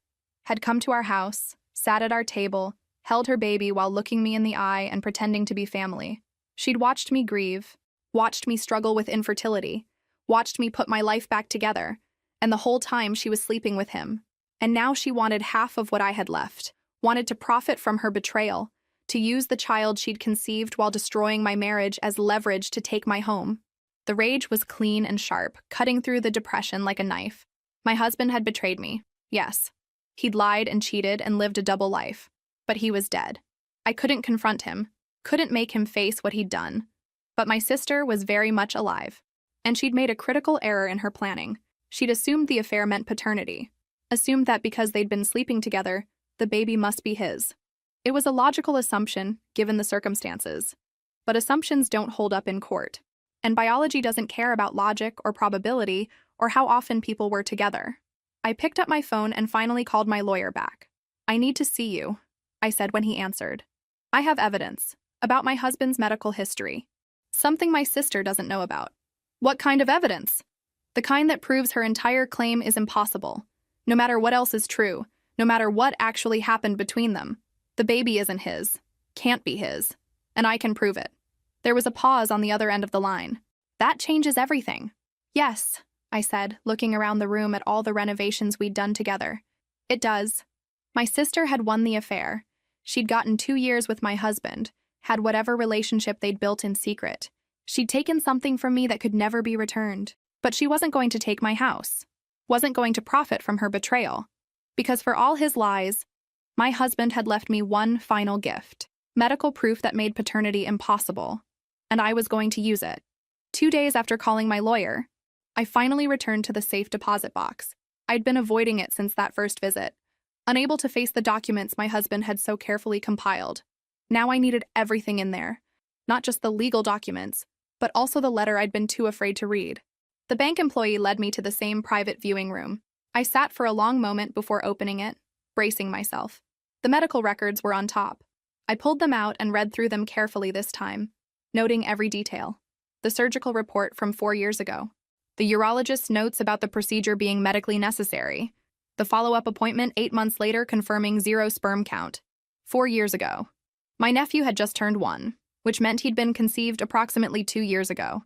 had come to our house, sat at our table, held her baby while looking me in the eye and pretending to be family. She'd watched me grieve, watched me struggle with infertility, watched me put my life back together, and the whole time she was sleeping with him. And now she wanted half of what I had left, wanted to profit from her betrayal, to use the child she'd conceived while destroying my marriage as leverage to take my home. The rage was clean and sharp, cutting through the depression like a knife. My husband had betrayed me. Yes. He'd lied and cheated and lived a double life. But he was dead. I couldn't confront him, couldn't make him face what he'd done. But my sister was very much alive. And she'd made a critical error in her planning. She'd assumed the affair meant paternity. Assumed that because they'd been sleeping together, the baby must be his. It was a logical assumption, given the circumstances. But assumptions don't hold up in court. And biology doesn't care about logic or probability or how often people were together. I picked up my phone and finally called my lawyer back. "I need to see you," I said when he answered. "I have evidence about my husband's medical history. Something my sister doesn't know about." "What kind of evidence?" "The kind that proves her entire claim is impossible. No matter what else is true, no matter what actually happened between them, the baby isn't his, can't be his, and I can prove it." There was a pause on the other end of the line. "That changes everything." "Yes," I said, looking around the room at all the renovations we'd done together. "It does." My sister had won the affair. She'd gotten 2 years with my husband, had whatever relationship they'd built in secret. She'd taken something from me that could never be returned. But she wasn't going to take my house. Wasn't going to profit from her betrayal. Because for all his lies, my husband had left me one final gift. Medical proof that made paternity impossible. And I was going to use it. 2 days after calling my lawyer, I finally returned to the safe deposit box. I'd been avoiding it since that first visit, unable to face the documents my husband had so carefully compiled. Now I needed everything in there, not just the legal documents, but also the letter I'd been too afraid to read. The bank employee led me to the same private viewing room. I sat for a long moment before opening it, bracing myself. The medical records were on top. I pulled them out and read through them carefully this time, noting every detail. The surgical report from 4 years ago. The urologist's notes about the procedure being medically necessary. The follow-up appointment 8 months later confirming 0 sperm count. 4 years ago. My nephew had just turned 1, which meant he'd been conceived approximately 2 years ago.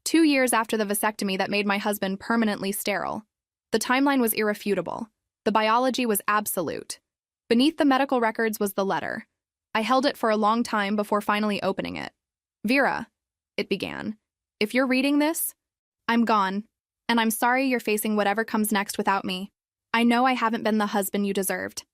2 years after the vasectomy that made my husband permanently sterile. The timeline was irrefutable. The biology was absolute. Beneath the medical records was the letter. I held it for a long time before finally opening it. "Vera," it began, "if you're reading this, I'm gone, and I'm sorry you're facing whatever comes next without me. I know I haven't been the husband you deserved.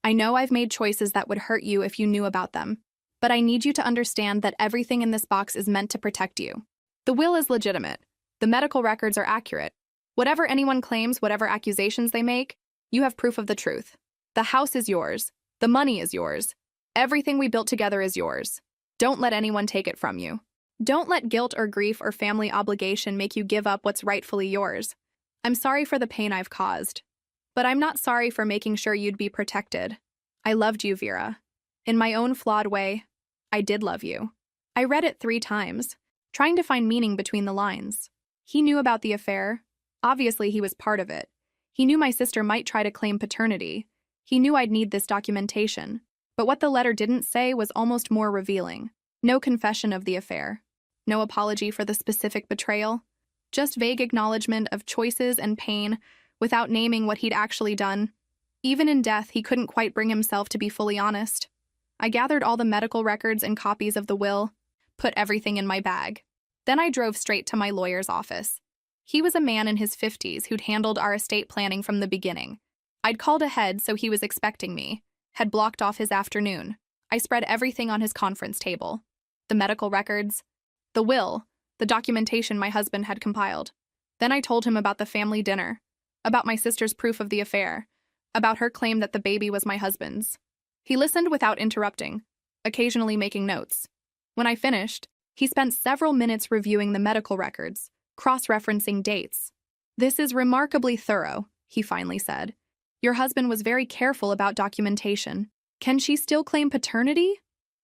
I know I've made choices that would hurt you if you knew about them. But I need you to understand that everything in this box is meant to protect you. The will is legitimate. The medical records are accurate. Whatever anyone claims, whatever accusations they make, you have proof of the truth. The house is yours. The money is yours. Everything we built together is yours. Don't let anyone take it from you. Don't let guilt or grief or family obligation make you give up what's rightfully yours. I'm sorry for the pain I've caused. But I'm not sorry for making sure you'd be protected. I loved you, Vera. In my own flawed way, I did love you." I read it 3 times, trying to find meaning between the lines. He knew about the affair. Obviously, he was part of it. He knew my sister might try to claim paternity. He knew I'd need this documentation. But what the letter didn't say was almost more revealing. No confession of the affair. No apology for the specific betrayal. Just vague acknowledgement of choices and pain without naming what he'd actually done. Even in death, he couldn't quite bring himself to be fully honest. I gathered all the medical records and copies of the will, put everything in my bag. Then I drove straight to my lawyer's office. He was a man in his 50s who'd handled our estate planning from the beginning. I'd called ahead, so he was expecting me, had blocked off his afternoon. I spread everything on his conference table. The medical records, the will, the documentation my husband had compiled. Then I told him about the family dinner, about my sister's proof of the affair, about her claim that the baby was my husband's. He listened without interrupting, occasionally making notes. When I finished, he spent several minutes reviewing the medical records, cross-referencing dates. "This is remarkably thorough," he finally said. "Your husband was very careful about documentation. Can she still claim paternity?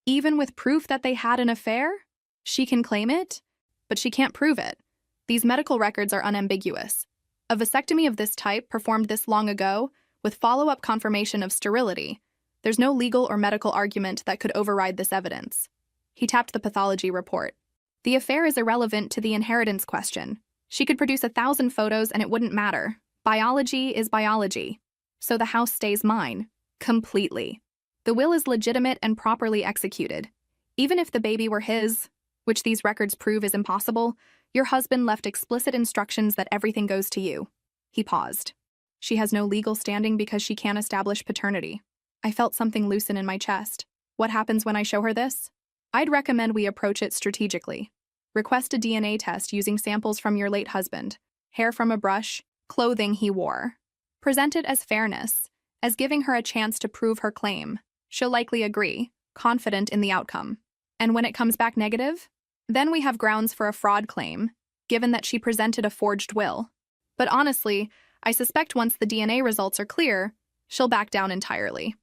Even with proof that they had an affair? She can claim it, but she can't prove it. These medical records are unambiguous. A vasectomy of this type, performed this long ago, with follow-up confirmation of sterility, there's no legal or medical argument that could override this evidence." He tapped the pathology report. "The affair is irrelevant to the inheritance question. She could produce 1,000 photos and it wouldn't matter. Biology is biology. So the house stays mine. Completely. The will is legitimate and properly executed. Even if the baby were his, which these records prove is impossible, your husband left explicit instructions that everything goes to you." He paused. She has no legal standing because she can't establish paternity. I felt something loosen in my chest. What happens when I show her this? I'd recommend we approach it strategically. Request a DNA test using samples from your late husband, hair from a brush, clothing he wore. Present it as fairness, as giving her a chance to prove her claim. She'll likely agree, confident in the outcome. And when it comes back negative? Then we have grounds for a fraud claim, given that she presented a forged will. But honestly, I suspect once the DNA results are clear, she'll back down entirely.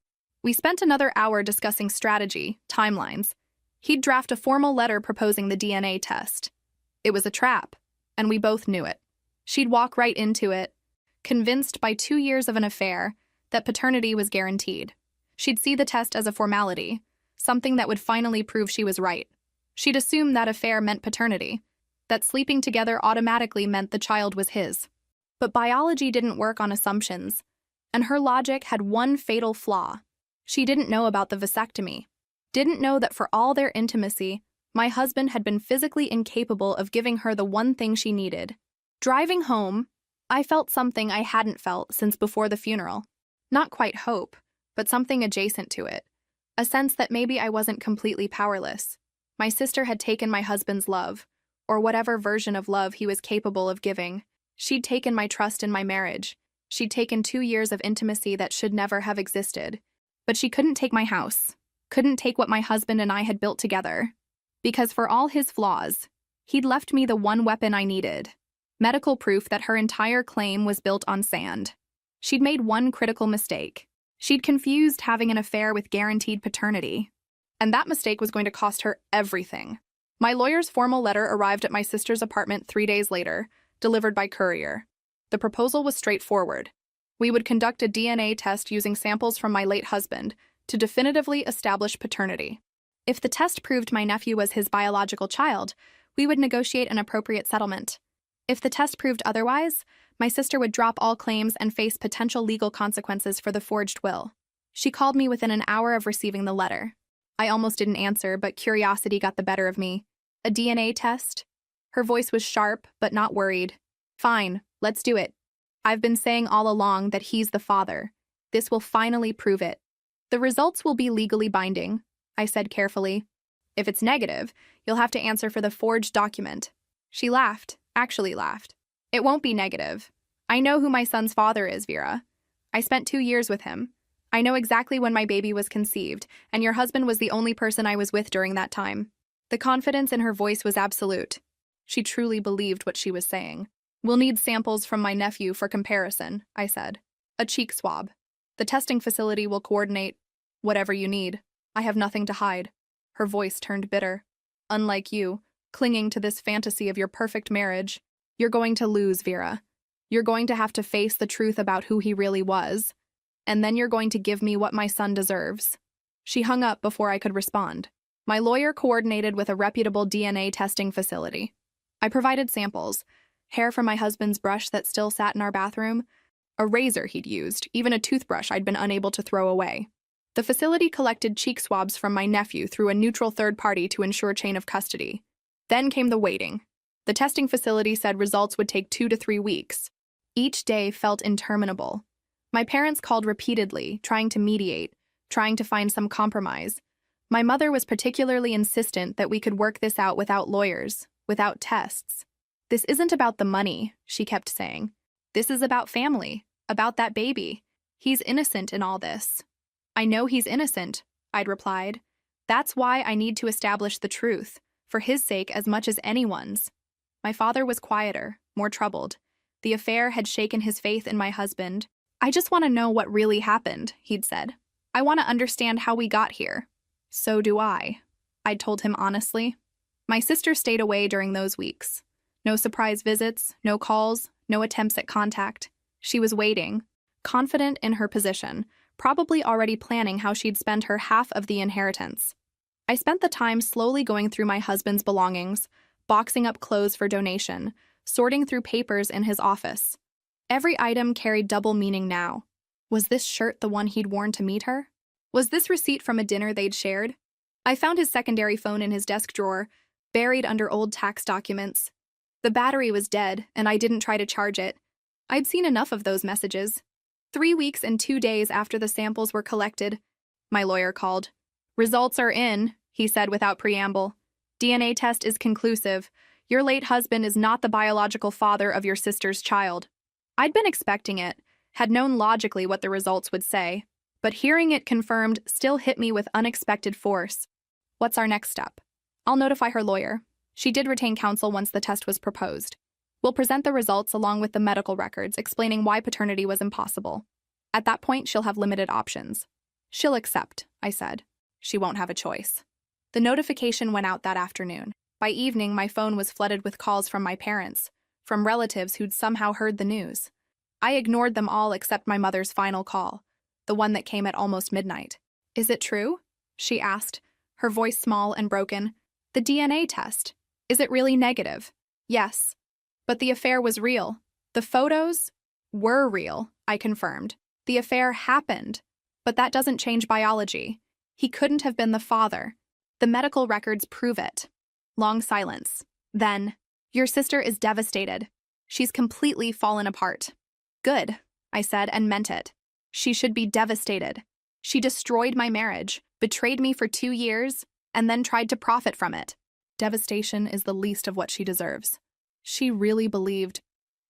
We spent another hour discussing strategy, timelines. He'd draft a formal letter proposing the DNA test. It was a trap, and we both knew it. She'd walk right into it, convinced by 2 years of an affair that paternity was guaranteed. She'd see the test as a formality, something that would finally prove she was right. She'd assume that affair meant paternity, that sleeping together automatically meant the child was his. But biology didn't work on assumptions, and her logic had one fatal flaw. She didn't know about the vasectomy, didn't know that for all their intimacy, my husband had been physically incapable of giving her the one thing she needed. Driving home, I felt something I hadn't felt since before the funeral. Not quite hope, but something adjacent to it. A sense that maybe I wasn't completely powerless. My sister had taken my husband's love, or whatever version of love he was capable of giving. She'd taken my trust in my marriage. She'd taken 2 years of intimacy that should never have existed. But she couldn't take my house, couldn't take what my husband and I had built together. Because for all his flaws, he'd left me the one weapon I needed. Medical proof that her entire claim was built on sand. She'd made one critical mistake. She'd confused having an affair with guaranteed paternity. And that mistake was going to cost her everything. My lawyer's formal letter arrived at my sister's apartment 3 days later, delivered by courier. The proposal was straightforward. We would conduct a DNA test using samples from my late husband to definitively establish paternity. If the test proved my nephew was his biological child, we would negotiate an appropriate settlement. If the test proved otherwise, my sister would drop all claims and face potential legal consequences for the forged will. She called me within an hour of receiving the letter. I almost didn't answer, but curiosity got the better of me. A DNA test? Her voice was sharp, but not worried. Fine, let's do it. I've been saying all along that he's the father. This will finally prove it. The results will be legally binding, I said carefully. If it's negative, you'll have to answer for the forged document. She laughed, actually laughed. It won't be negative. I know who my son's father is, Vera. I spent 2 years with him. I know exactly when my baby was conceived, and your husband was the only person I was with during that time. The confidence in her voice was absolute. She truly believed what she was saying. We'll need samples from my nephew for comparison, I said. A cheek swab. The testing facility will coordinate whatever you need. I have nothing to hide. Her voice turned bitter. Unlike you, clinging to this fantasy of your perfect marriage, you're going to lose, Vera. You're going to have to face the truth about who he really was. And then you're going to give me what my son deserves. She hung up before I could respond. My lawyer coordinated with a reputable DNA testing facility. I provided samples. Hair from my husband's brush that still sat in our bathroom, a razor he'd used, even a toothbrush I'd been unable to throw away. The facility collected cheek swabs from my nephew through a neutral third party to ensure chain of custody. Then came the waiting. The testing facility said results would take 2 to 3 weeks. Each day felt interminable. My parents called repeatedly, trying to mediate, trying to find some compromise. My mother was particularly insistent that we could work this out without lawyers, without tests. This isn't about the money, she kept saying. This is about family, about that baby. He's innocent in all this. I know he's innocent, I'd replied. That's why I need to establish the truth, for his sake as much as anyone's. My father was quieter, more troubled. The affair had shaken his faith in my husband. I just want to know what really happened, he'd said. I want to understand how we got here. So do I'd told him honestly. My sister stayed away during those weeks. No surprise visits, no calls, no attempts at contact. She was waiting, confident in her position, probably already planning how she'd spend her half of the inheritance. I spent the time slowly going through my husband's belongings, boxing up clothes for donation, sorting through papers in his office. Every item carried double meaning now. Was this shirt the one he'd worn to meet her? Was this receipt from a dinner they'd shared? I found his secondary phone in his desk drawer, buried under old tax documents. The battery was dead, and I didn't try to charge it. I'd seen enough of those messages. 3 weeks and 2 days after the samples were collected, my lawyer called. "Results are in," he said without preamble. "DNA test is conclusive. Your late husband is not the biological father of your sister's child." I'd been expecting it, had known logically what the results would say, but hearing it confirmed still hit me with unexpected force. What's our next step? I'll notify her lawyer. She did retain counsel once the test was proposed. We'll present the results along with the medical records explaining why paternity was impossible. At that point, she'll have limited options. She'll accept, I said. She won't have a choice. The notification went out that afternoon. By evening, my phone was flooded with calls from my parents, from relatives who'd somehow heard the news. I ignored them all except my mother's final call, the one that came at almost midnight. "Is it true?" she asked, her voice small and broken. "The DNA test. Is it really negative?" "Yes." "But the affair was real. The photos were real," I confirmed. "The affair happened. But that doesn't change biology. He couldn't have been the father. The medical records prove it." Long silence. Then, "Your sister is devastated. She's completely fallen apart." "Good," I said, and meant it. "She should be devastated. She destroyed my marriage, betrayed me for 2 years, and then tried to profit from it. Devastation is the least of what she deserves." She really believed.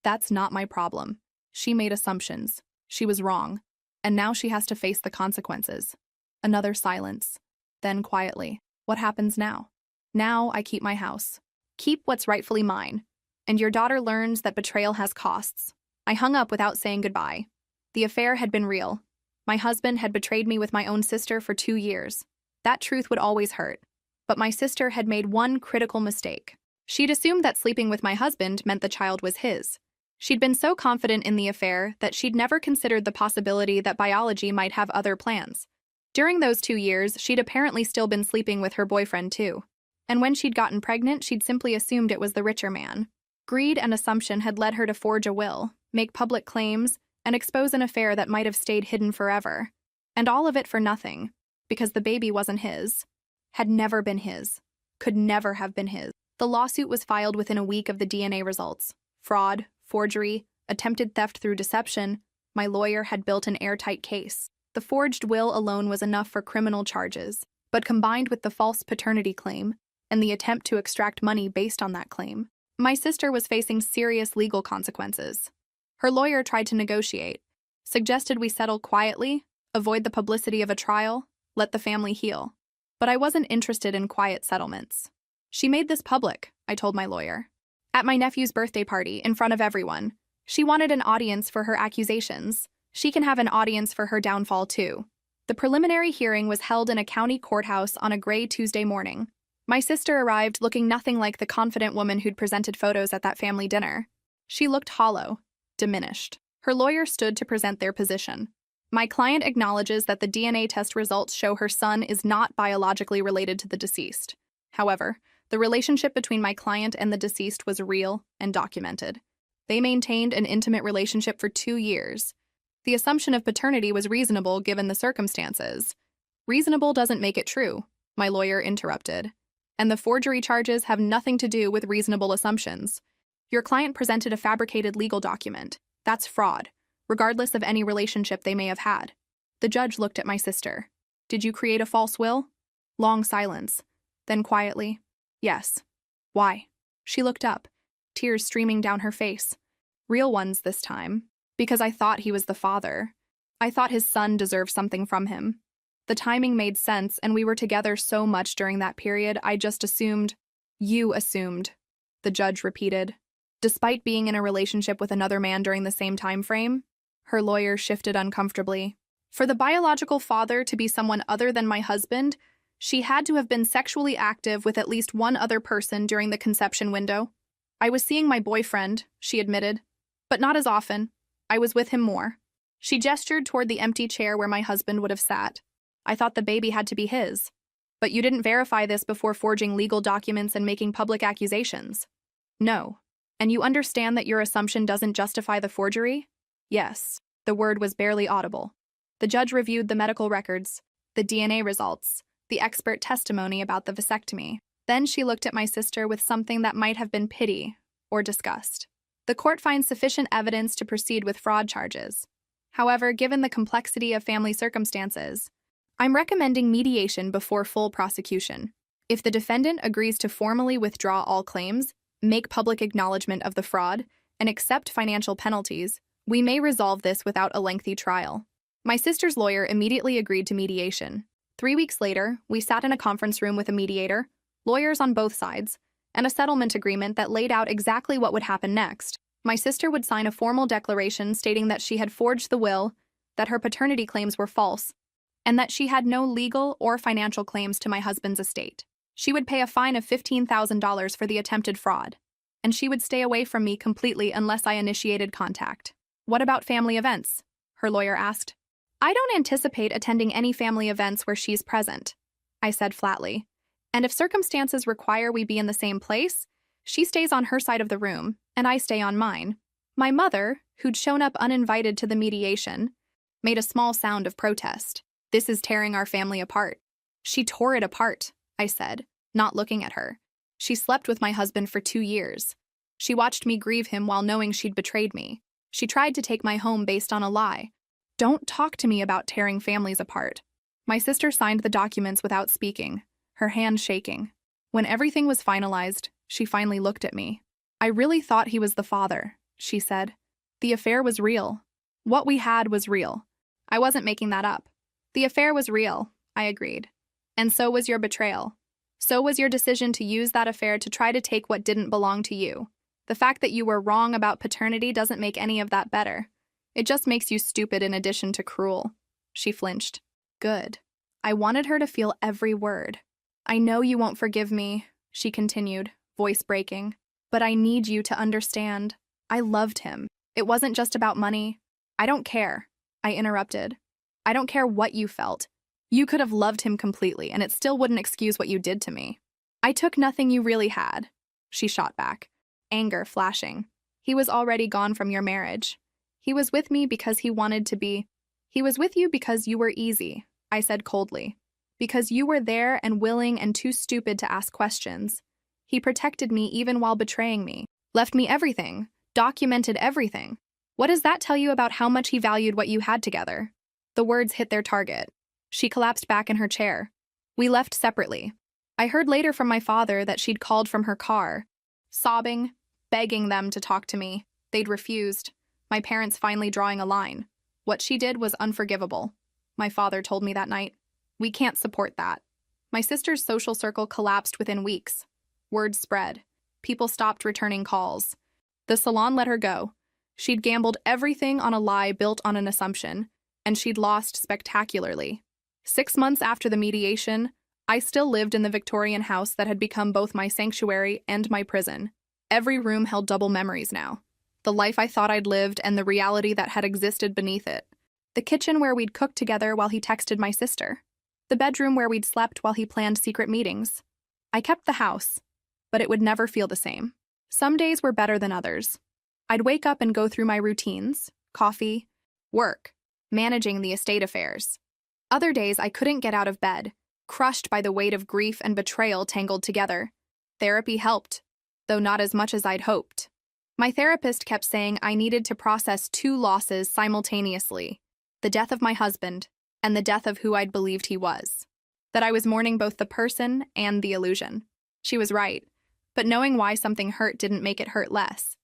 That's not my problem. She made assumptions. She was wrong. And now she has to face the consequences. Another silence. Then quietly, "What happens now?" "Now I keep my house. Keep what's rightfully mine. And your daughter learns that betrayal has costs." I hung up without saying goodbye. The affair had been real. My husband had betrayed me with my own sister for 2 years. That truth would always hurt. But my sister had made one critical mistake. She'd assumed that sleeping with my husband meant the child was his. She'd been so confident in the affair that she'd never considered the possibility that biology might have other plans. During those 2 years, she'd apparently still been sleeping with her boyfriend too. And when she'd gotten pregnant, she'd simply assumed it was the richer man. Greed and assumption had led her to forge a will, make public claims, and expose an affair that might have stayed hidden forever. And all of it for nothing, because the baby wasn't his, had never been his, could never have been his. The lawsuit was filed within a week of the DNA results. Fraud, forgery, attempted theft through deception. My lawyer had built an airtight case. The forged will alone was enough for criminal charges, but combined with the false paternity claim and the attempt to extract money based on that claim, my sister was facing serious legal consequences. Her lawyer tried to negotiate, suggested we settle quietly, avoid the publicity of a trial, let the family heal. But I wasn't interested in quiet settlements. "She made this public," I told my lawyer. "At my nephew's birthday party, in front of everyone. She wanted an audience for her accusations. She can have an audience for her downfall too." The preliminary hearing was held in a county courthouse on a gray Tuesday morning. My sister arrived looking nothing like the confident woman who'd presented photos at that family dinner. She looked hollow, diminished. Her lawyer stood to present their position. "My client acknowledges that the DNA test results show her son is not biologically related to the deceased. However, the relationship between my client and the deceased was real and documented. They maintained an intimate relationship for 2 years. The assumption of paternity was reasonable given the circumstances." "Reasonable doesn't make it true," my lawyer interrupted. "And the forgery charges have nothing to do with reasonable assumptions. Your client presented a fabricated legal document. That's fraud, regardless of any relationship they may have had." The judge looked at my sister. "Did you create a false will?" Long silence. Then quietly, "Yes." "Why?" She looked up, tears streaming down her face. "Real ones this time. Because I thought he was the father. I thought his son deserved something from him. The timing made sense, and we were together so much during that period, I just assumed." "You assumed," the judge repeated. "Despite being in a relationship with another man during the same time frame?" Her lawyer shifted uncomfortably. "For the biological father to be someone other than my husband, she had to have been sexually active with at least one other person during the conception window. I was seeing my boyfriend," she admitted, "but not as often. I was with him more." She gestured toward the empty chair where my husband would have sat. "I thought the baby had to be his. But you didn't verify this before forging legal documents and making public accusations." "No. And you understand that your assumption doesn't justify the forgery?" "Yes." The word was barely audible. The judge reviewed the medical records, the DNA results, the expert testimony about the vasectomy. Then she looked at my sister with something that might have been pity or disgust. The court finds sufficient evidence to proceed with fraud charges. However, given the complexity of family circumstances, I'm recommending mediation before full prosecution. If the defendant agrees to formally withdraw all claims, make public acknowledgement of the fraud, and accept financial penalties, we may resolve this without a lengthy trial. My sister's lawyer immediately agreed to mediation. 3 weeks later, we sat in a conference room with a mediator, lawyers on both sides, and a settlement agreement that laid out exactly what would happen next. My sister would sign a formal declaration stating that she had forged the will, that her paternity claims were false, and that she had no legal or financial claims to my husband's estate. She would pay a fine of $15,000 for the attempted fraud, and she would stay away from me completely unless I initiated contact. What about family events? Her lawyer asked. I don't anticipate attending any family events where she's present, I said flatly. And if circumstances require we be in the same place, she stays on her side of the room, and I stay on mine. My mother, who'd shown up uninvited to the mediation, made a small sound of protest. This is tearing our family apart. She tore it apart, I said, not looking at her. She slept with my husband for 2 years. She watched me grieve him while knowing she'd betrayed me. She tried to take my home based on a lie. Don't talk to me about tearing families apart. My sister signed the documents without speaking, her hand shaking. When everything was finalized, she finally looked at me. I really thought he was the father, she said. The affair was real. What we had was real. I wasn't making that up. The affair was real, I agreed. And so was your betrayal. So was your decision to use that affair to try to take what didn't belong to you. The fact that you were wrong about paternity doesn't make any of that better. It just makes you stupid in addition to cruel. She flinched. Good. I wanted her to feel every word. I know you won't forgive me, she continued, voice breaking. But I need you to understand. I loved him. It wasn't just about money. I don't care, I interrupted. I don't care what you felt. You could have loved him completely, and it still wouldn't excuse what you did to me. I took nothing you really had, she shot back, anger flashing. He was already gone from your marriage. He was with me because he wanted to be. He was with you because you were easy, I said coldly. Because you were there and willing and too stupid to ask questions. He protected me even while betraying me. Left me everything. Documented everything. What does that tell you about how much he valued what you had together? The words hit their target. She collapsed back in her chair. We left separately. I heard later from my father that she'd called from her car, sobbing, begging them to talk to me. They'd refused. My parents finally drawing a line. What she did was unforgivable. My father told me that night. We can't support that. My sister's social circle collapsed within weeks. Word spread. People stopped returning calls. The salon let her go. She'd gambled everything on a lie built on an assumption, and she'd lost spectacularly. 6 months after the mediation, I still lived in the Victorian house that had become both my sanctuary and my prison. Every room held double memories now. The life I thought I'd lived and the reality that had existed beneath it. The kitchen where we'd cooked together while he texted my sister. The bedroom where we'd slept while he planned secret meetings. I kept the house, but it would never feel the same. Some days were better than others. I'd wake up and go through my routines, coffee, work, managing the estate affairs. Other days I couldn't get out of bed, crushed by the weight of grief and betrayal tangled together. Therapy helped, though not as much as I'd hoped. My therapist kept saying I needed to process 2 losses simultaneously, the death of my husband and the death of who I'd believed he was. That I was mourning both the person and the illusion. She was right, but knowing why something hurt didn't make it hurt less.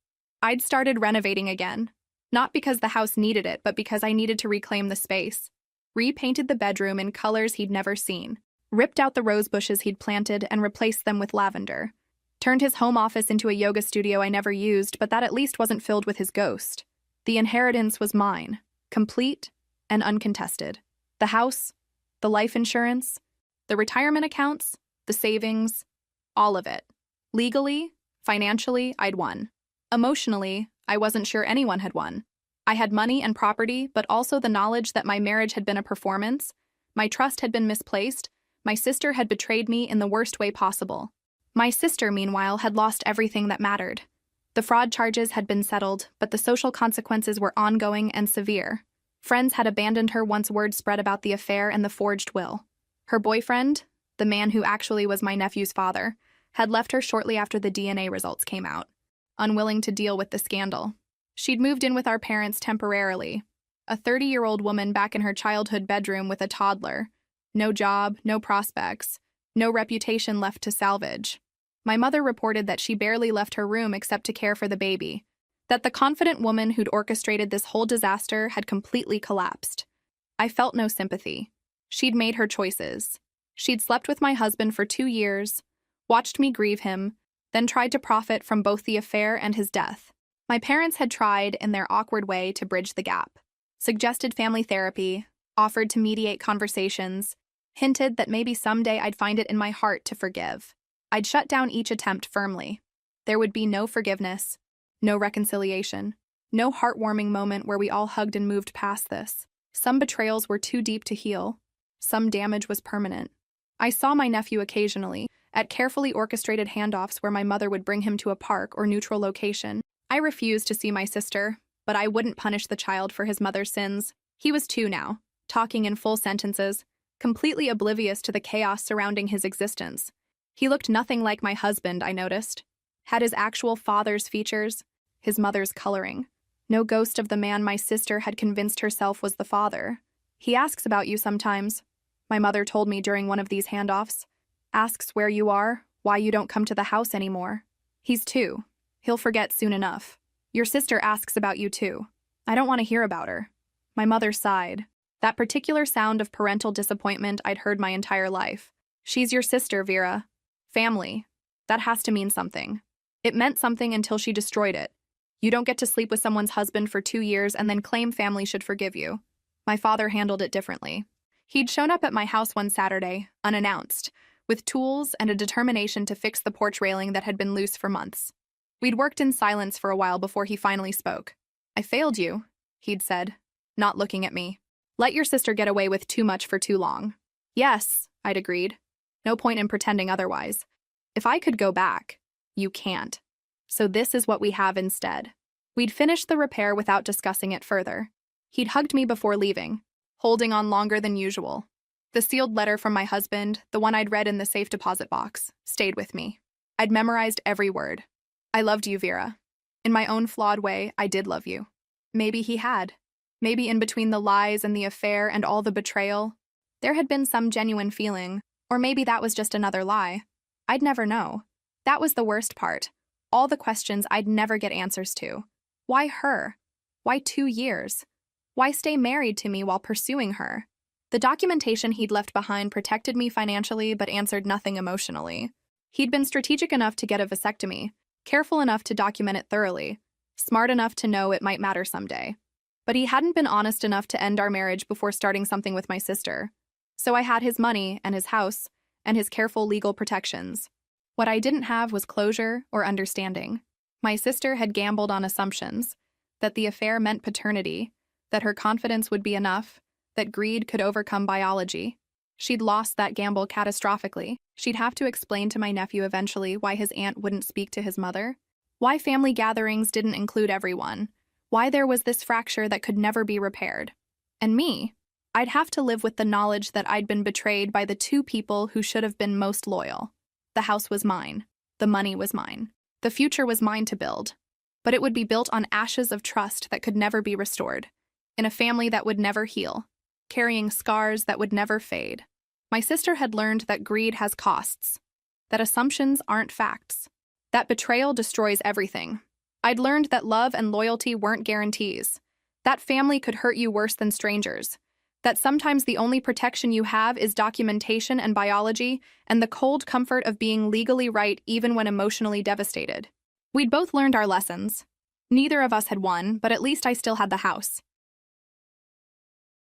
I'd started renovating again, not because the house needed it, but because I needed to reclaim the space. Repainted the bedroom in colors he'd never seen, ripped out the rose bushes he'd planted and replaced them with lavender. Turned his home office into a yoga studio I never used, but that at least wasn't filled with his ghost. The inheritance was mine, complete and uncontested. The house, the life insurance, the retirement accounts, the savings, all of it. Legally, financially, I'd won. Emotionally, I wasn't sure anyone had won. I had money and property, but also the knowledge that my marriage had been a performance, my trust had been misplaced, my sister had betrayed me in the worst way possible. My sister, meanwhile, had lost everything that mattered. The fraud charges had been settled, but the social consequences were ongoing and severe. Friends had abandoned her once word spread about the affair and the forged will. Her boyfriend, the man who actually was my nephew's father, had left her shortly after the DNA results came out. unwilling to deal with the scandal. She'd moved in with our parents temporarily, a 30-year-old woman back in her childhood bedroom with a toddler. No job, no prospects, no reputation left to salvage. My mother reported that she barely left her room except to care for the baby, that the confident woman who'd orchestrated this whole disaster had completely collapsed. I felt no sympathy. She'd made her choices. She'd slept with my husband for 2 years, watched me grieve him, then tried to profit from both the affair and his death. My parents had tried, in their awkward way, to bridge the gap, suggested family therapy, offered to mediate conversations, hinted that maybe someday I'd find it in my heart to forgive. I'd shut down each attempt firmly. There would be no forgiveness, no reconciliation, no heartwarming moment where we all hugged and moved past this. Some betrayals were too deep to heal. Some damage was permanent. I saw my nephew occasionally, at carefully orchestrated handoffs where my mother would bring him to a park or neutral location. I refused to see my sister, but I wouldn't punish the child for his mother's sins. He was 2 now, talking in full sentences, completely oblivious to the chaos surrounding his existence. He looked nothing like my husband, I noticed. Had his actual father's features, his mother's coloring. No ghost of the man my sister had convinced herself was the father. He asks about you sometimes, my mother told me during one of these handoffs. Asks where you are, why you don't come to the house anymore. He's 2. He'll forget soon enough. Your sister asks about you too. I don't want to hear about her. My mother sighed. That particular sound of parental disappointment I'd heard my entire life. She's your sister, Vera. Family. That has to mean something. It meant something until she destroyed it. You don't get to sleep with someone's husband for 2 years and then claim family should forgive you. My father handled it differently. He'd shown up at my house one Saturday, unannounced, with tools and a determination to fix the porch railing that had been loose for months. We'd worked in silence for a while before he finally spoke. I failed you, he'd said, not looking at me. Let your sister get away with too much for too long. Yes, I'd agreed. No point in pretending otherwise. If I could go back, you can't. So this is what we have instead. We'd finished the repair without discussing it further. He'd hugged me before leaving, holding on longer than usual. The sealed letter from my husband, the one I'd read in the safe deposit box, stayed with me. I'd memorized every word. I loved you, Vera. In my own flawed way, I did love you. Maybe he had. Maybe in between the lies and the affair and all the betrayal, there had been some genuine feeling, or maybe that was just another lie. I'd never know. That was the worst part. All the questions I'd never get answers to. Why her? Why 2 years? Why stay married to me while pursuing her? The documentation he'd left behind protected me financially but answered nothing emotionally. He'd been strategic enough to get a vasectomy, careful enough to document it thoroughly, smart enough to know it might matter someday. But he hadn't been honest enough to end our marriage before starting something with my sister. So I had his money and his house and his careful legal protections. What I didn't have was closure or understanding. My sister had gambled on assumptions, that the affair meant paternity, that her confidence would be enough, that greed could overcome biology. She'd lost that gamble catastrophically. She'd have to explain to my nephew eventually why his aunt wouldn't speak to his mother, why family gatherings didn't include everyone, why there was this fracture that could never be repaired. And me, I'd have to live with the knowledge that I'd been betrayed by the 2 people who should have been most loyal. The house was mine. The money was mine. The future was mine to build. But it would be built on ashes of trust that could never be restored, in a family that would never heal, carrying scars that would never fade. My sister had learned that greed has costs, that assumptions aren't facts, that betrayal destroys everything. I'd learned that love and loyalty weren't guarantees, that family could hurt you worse than strangers, that sometimes the only protection you have is documentation and biology and the cold comfort of being legally right even when emotionally devastated. We'd both learned our lessons. Neither of us had won, but at least I still had the house.